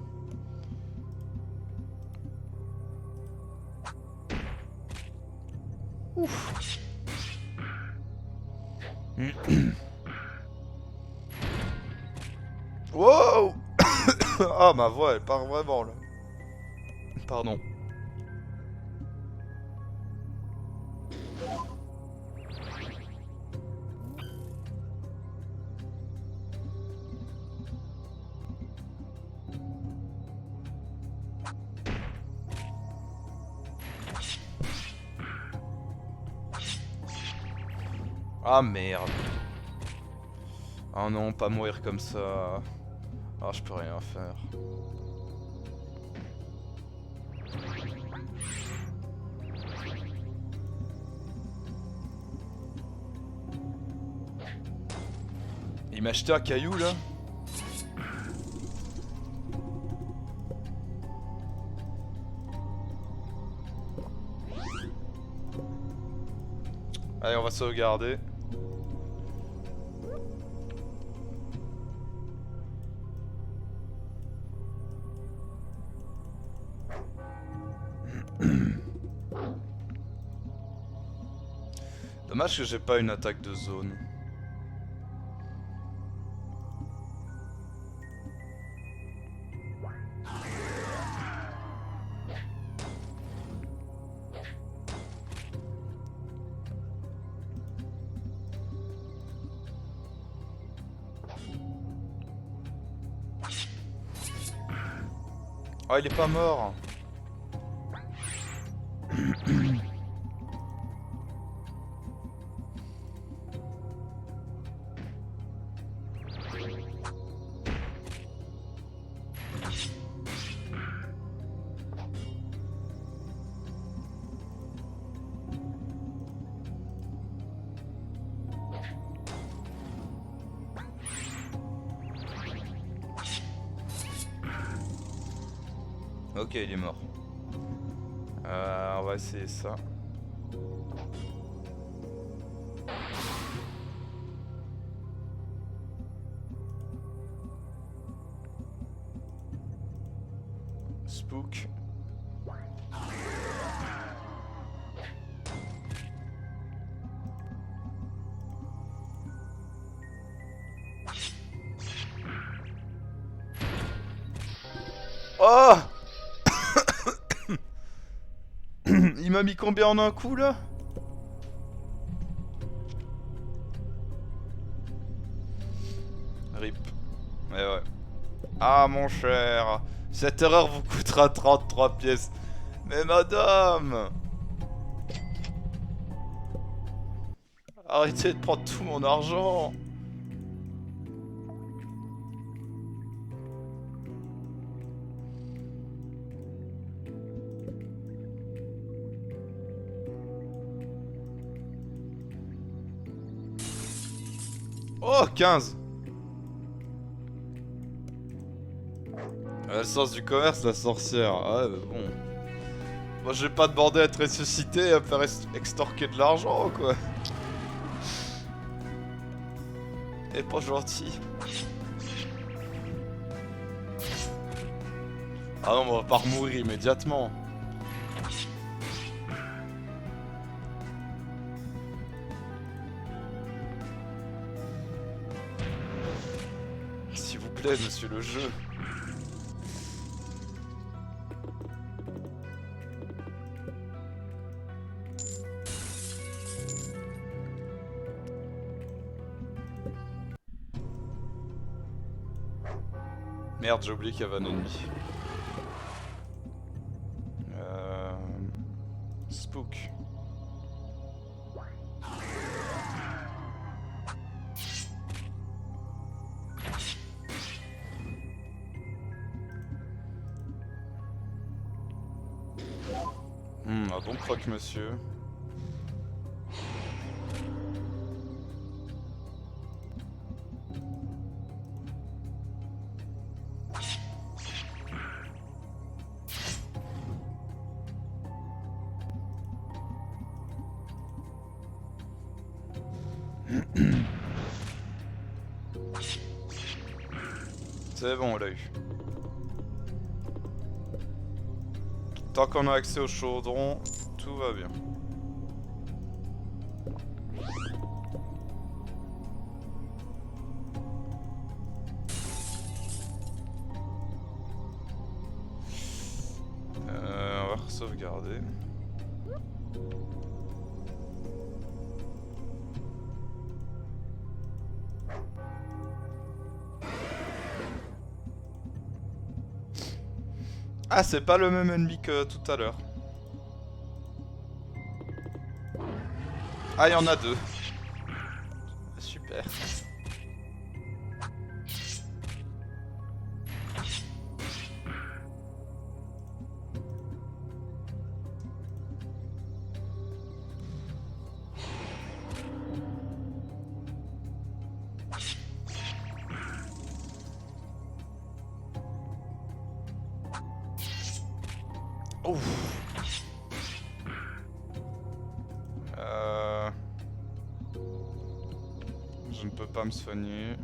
Ouf. Wow. Ah, ma voix, elle part vraiment, là. Pardon. Ah merde. Ah non, pas mourir comme ça. Ah, je peux rien faire. Il m'a acheté un caillou là. Allez, on va sauvegarder. Dommage que j'ai pas une attaque de zone. Oh, il est pas mort. Ok, il est mort. On va essayer ça. Spook. Oh! Il m'a mis combien en un coup là? RIP. Eh ouais. Ah mon cher, cette erreur vous coûtera 33 pièces. Mais madame! Arrêtez de prendre tout mon argent! Oh, 15! Le sens du commerce, la sorcière. Ah ouais, mais bon. Moi, j'ai pas demandé à être ressuscité et à me faire extorquer de l'argent, quoi. Et pas gentil. Ah non, on va pas remourir immédiatement. S'il vous plaît, monsieur le jeu. Merde, j'ai oublié qu'il y avait un ennemi. Spook. Un bon croque-monsieur. C'est bon, on l'a eu. Tant qu'on a accès au chaudron, tout va bien. On va sauvegarder. Ah, c'est pas le même ennemi que tout à l'heure. Ah, il y en a deux. super. Ouf. Je ne peux pas me soigner.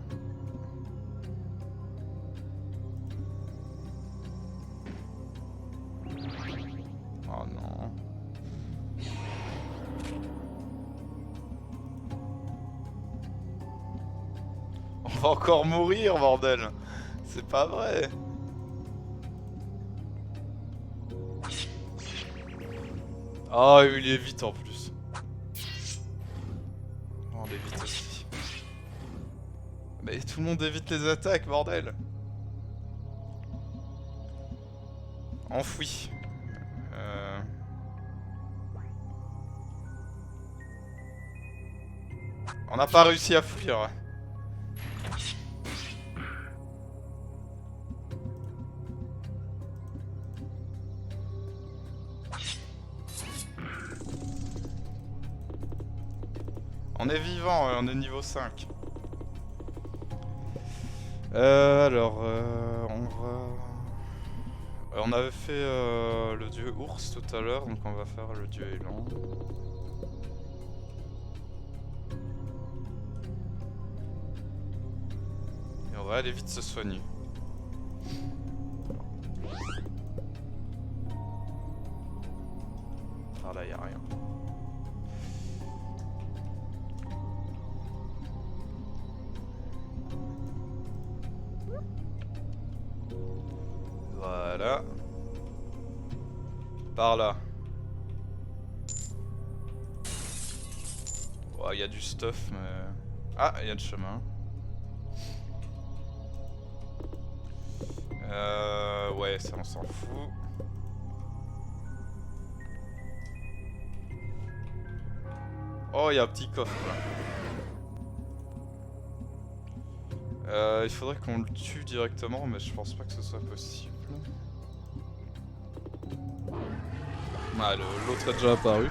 Oh non. On va encore mourir, bordel. C'est pas vrai. Ah, il est vite en plus. Oh, on évite aussi. Mais tout le monde évite les attaques, bordel. Enfoui. On n'a pas réussi à fuir. On est vivant, on est niveau 5. Alors, on va... on avait fait le dieu ours tout à l'heure, donc on va faire le dieu élan. Et on va aller vite se soigner. Ah là, y a rien. Voilà. Par là. Oh, y a du stuff, mais... Ah, y a le chemin. Ouais, ça on s'en fout. Oh, y a un petit coffre là. Il faudrait qu'on le tue directement, mais je pense pas que ce soit possible. Ah, l'autre est déjà apparu.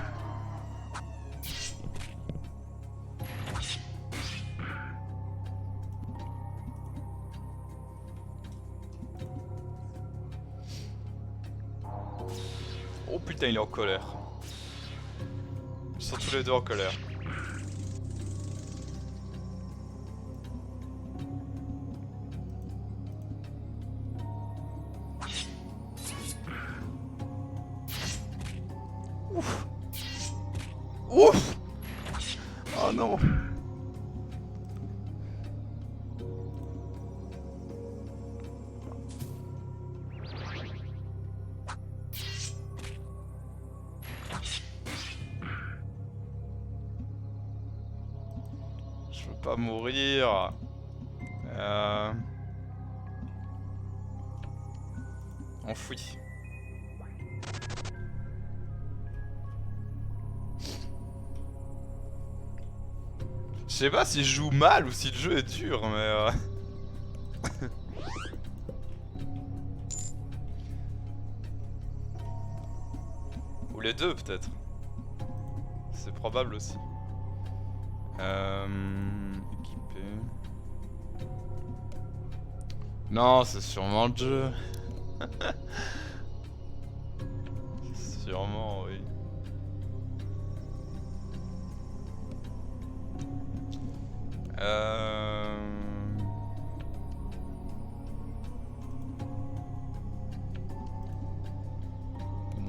Oh putain, il est en colère. Ils sont tous les deux en colère. Ouf. Ouf. Oh non. Je veux pas mourir. Enfoui. Je sais pas si je joue mal ou si le jeu est dur, mais ou les deux peut-être. C'est probable aussi. Équipé. Non, c'est sûrement le jeu. Sûrement, oui.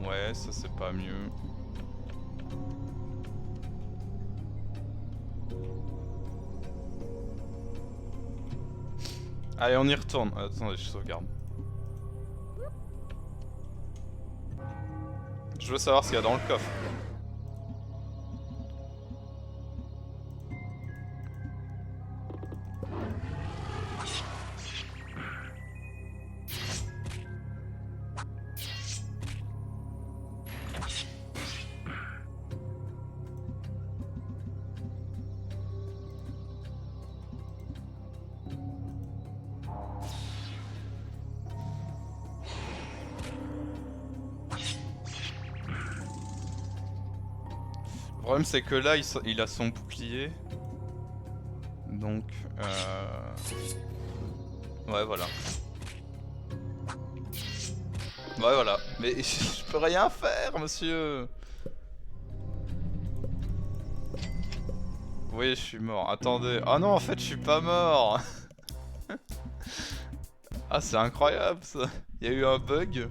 Ouais, ça c'est pas mieux. Allez, on y retourne. Attendez, je sauvegarde. Je veux savoir ce qu'il y a dans le coffre. problème c'est que là il a son bouclier. Donc ouais voilà. Ouais voilà. Mais je peux rien faire monsieur. Oui je suis mort. Attendez. Ah non en fait je suis pas mort. Ah c'est incroyable ça. Il y a eu un bug.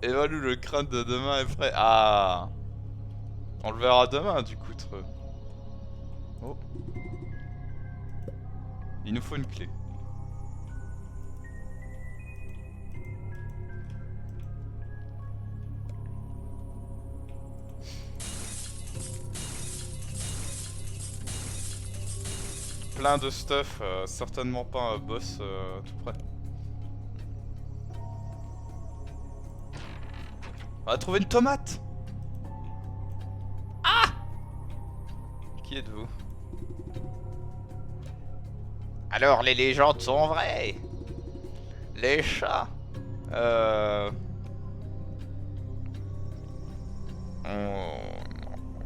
Évalue le crâne de demain est prêt. Ah. On le verra demain du coup. Oh. Il nous faut une clé. Plein de stuff, certainement pas un boss tout près. On va trouver une tomate. Ah! Qui êtes-vous? Alors les légendes sont vraies. Les chats on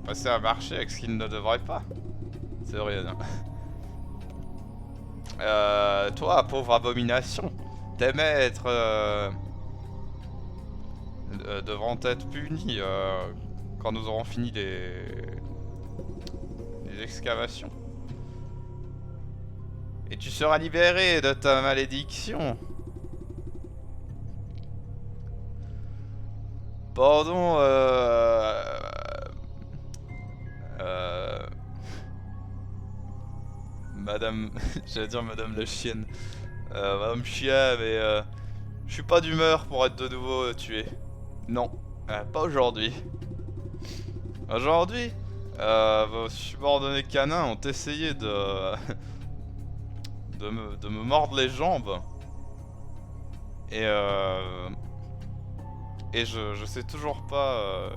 passait à marcher avec ce qu'ils ne devraient pas. C'est rien. Toi, pauvre abomination, t'aimais être devront être punis quand nous aurons fini les excavations. Et tu seras libéré de ta malédiction. Pardon, Madame... J'allais dire Madame la chienne. Madame Chia, mais je suis pas d'humeur pour être de nouveau tué. Non, pas aujourd'hui. Aujourd'hui, vos subordonnés canins ont essayé de... de me mordre les jambes. Et je sais toujours pas...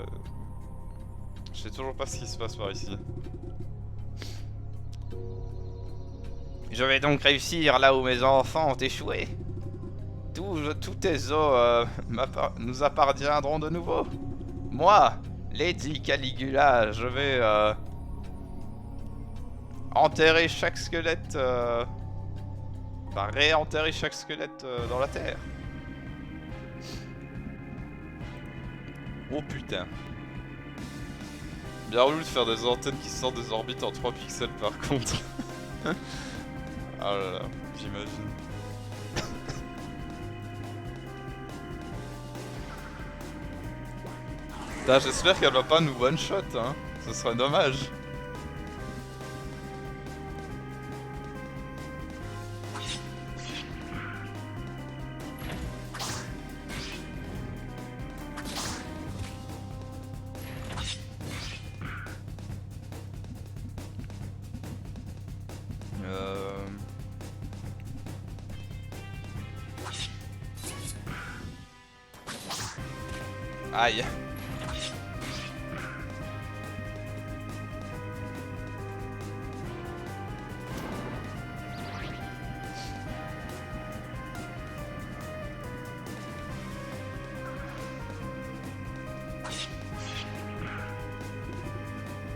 je sais toujours pas ce qui se passe par ici. Je vais donc réussir là où mes enfants ont échoué. Tous tes os nous appartiendront de nouveau. Moi, Lady Caligula, je vais enterrer chaque squelette... enfin, réenterrer chaque squelette dans la terre. Oh putain. Bien relou de faire des antennes qui sortent des orbites en 3 pixels par contre. Ah là là, j'imagine. Putain, j'espère qu'elle va pas nous one shot, hein. Ce serait dommage. Aïe.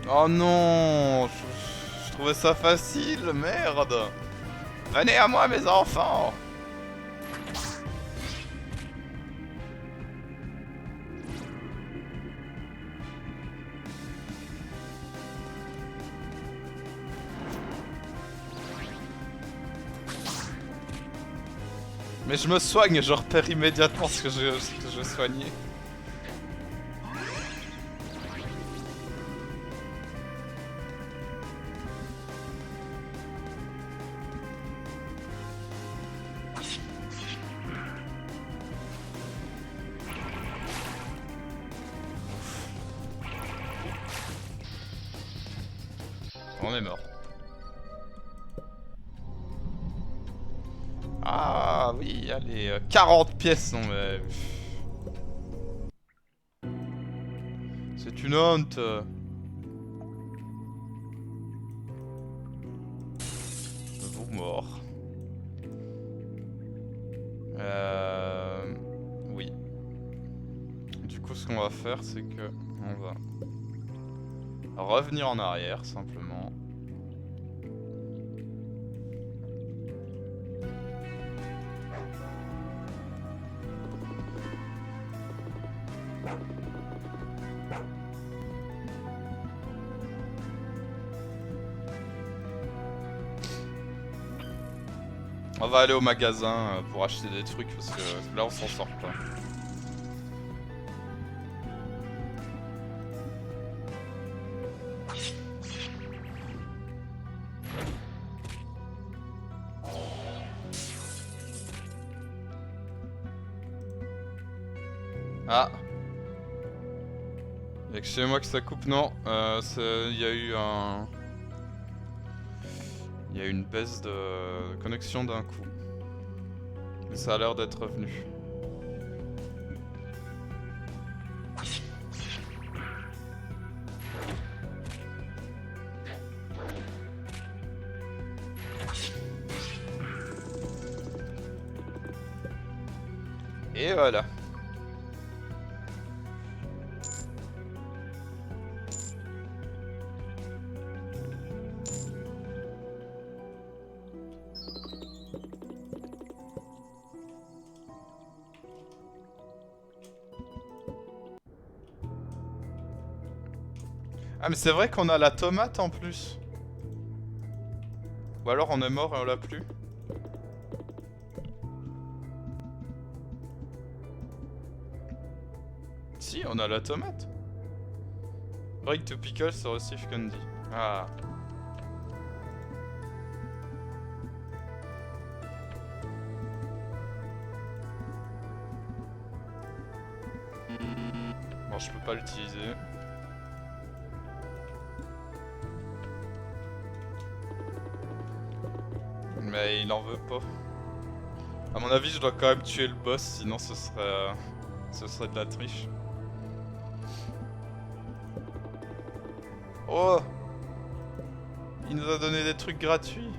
Oh non, je trouvais ça facile, merde. Venez à moi mes enfants. Mais je me soigne, je repère immédiatement ce que je soignais. On est mort. Ah oui, allez, 40 pièces, non mais... C'est une honte. Vous mort. Oui. Du coup, ce qu'on va faire, c'est que on va revenir en arrière simplement. On va aller au magasin pour acheter des trucs parce que là on s'en sort pas. Ah, y'a que chez moi que ça coupe, non, il y a eu un... Il y a eu une baisse de connexion d'un coup. Mais ça a l'air d'être revenu. Et voilà. Ah mais c'est vrai qu'on a la tomate en plus. Ou alors on est mort et on l'a plus. Si, on a la tomate. Break to pickle sur Steve Candy. Ah. Bon, je peux pas l'utiliser. Mais il en veut pas. À mon avis, je dois quand même tuer le boss, sinon ce serait de la triche. Oh! Il nous a donné des trucs gratuits.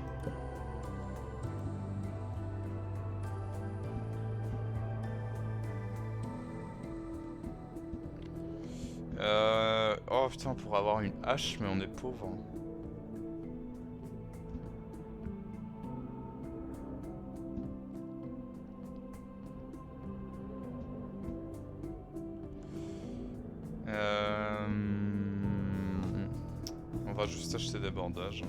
Oh putain, on pourrait avoir une hache, mais on est pauvre. On va juste acheter des bandages.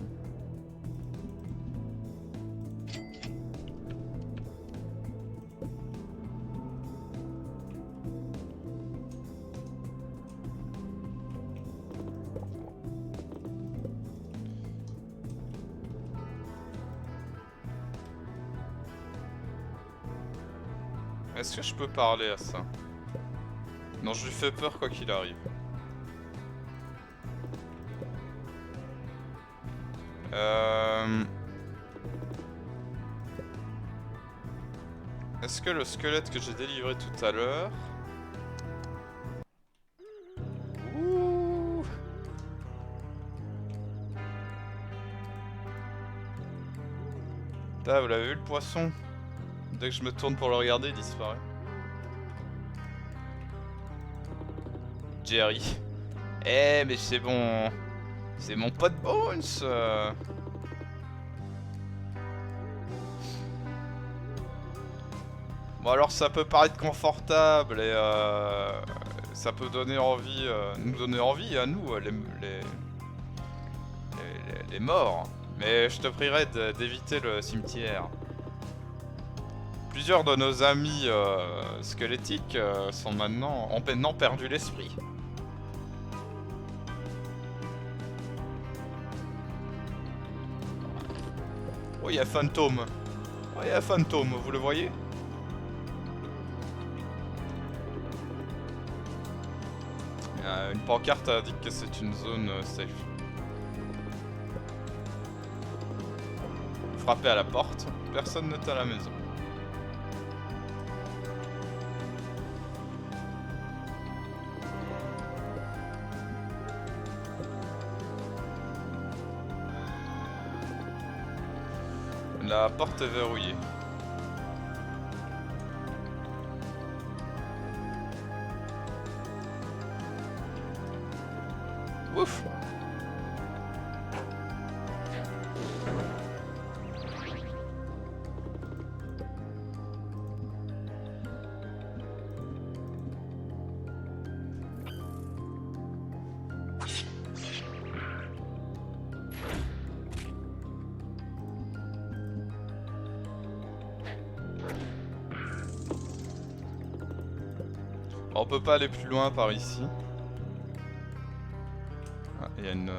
Est-ce que je peux parler à ça? Non, je lui fais peur quoi qu'il arrive. Est-ce que le squelette que j'ai délivré tout à l'heure... Ouh. Putain, vous l'avez vu le poisson? Dès que je me tourne pour le regarder, il disparaît. Jerry. Eh mais c'est bon. C'est mon pote Bones. Bon alors ça peut paraître confortable et ça peut donner envie, nous donner envie à nous, les morts. Mais je te prierai d'éviter le cimetière. Plusieurs de nos amis squelettiques ont maintenant perdu l'esprit. Oh, il y a Fantôme. Oh, il y a Fantôme, vous le voyez? Une pancarte indique que c'est une zone safe. Frappez à la porte, personne n'est à la maison. La porte est verrouillée. On peut pas aller plus loin par ici. Ah, il y a une...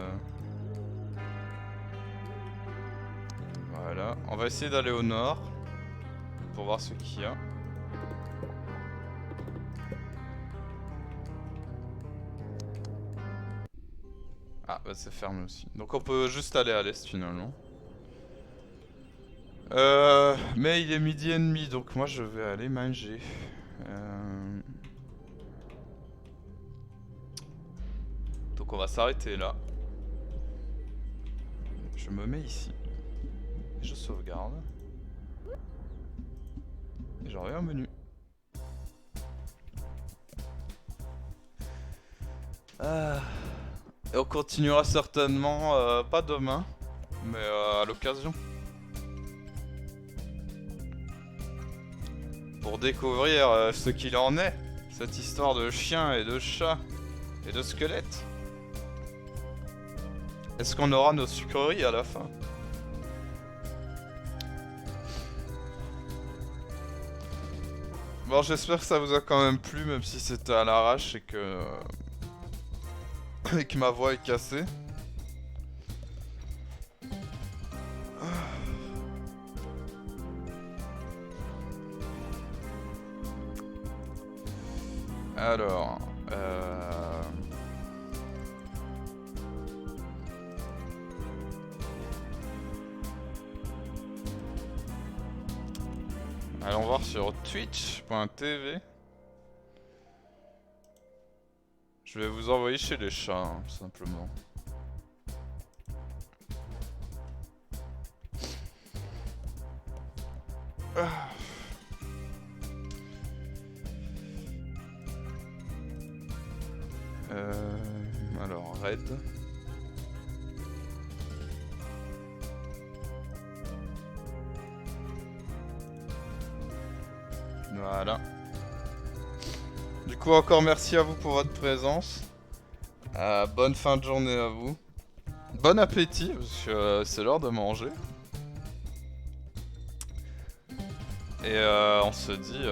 Voilà, on va essayer d'aller au nord pour voir ce qu'il y a. Ah bah c'est fermé aussi. Donc on peut juste aller à l'est finalement. Mais il est 12h30 donc moi je vais aller manger. Donc on va s'arrêter là. Je me mets ici. Je sauvegarde. Et j'en reviens au menu. Et on continuera certainement, pas demain, mais à l'occasion. Pour découvrir ce qu'il en est, cette histoire de chien et de chat et de squelette. Est-ce qu'on aura nos sucreries à la fin? Bon, j'espère que ça vous a quand même plu, même si c'était à l'arrache et que... et que ma voix est cassée. Alors... Allons voir sur twitch.tv. Je vais vous envoyer chez les chats, hein, simplement. Alors, raid. Voilà. Du coup, encore merci à vous pour votre présence. Bonne fin de journée à vous. Bon appétit, parce que c'est l'heure de manger. Et on se dit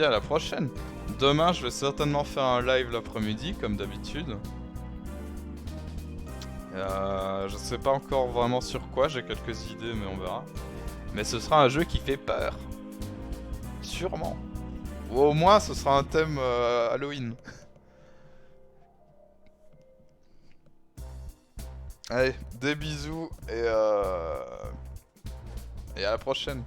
à la prochaine. Demain, je vais certainement faire un live l'après-midi, comme d'habitude. Je sais pas encore vraiment sur quoi, j'ai quelques idées, mais on verra. Mais ce sera un jeu qui fait peur. Sûrement. Ou au moins, ce sera un thème Halloween. Allez, des bisous et à la prochaine.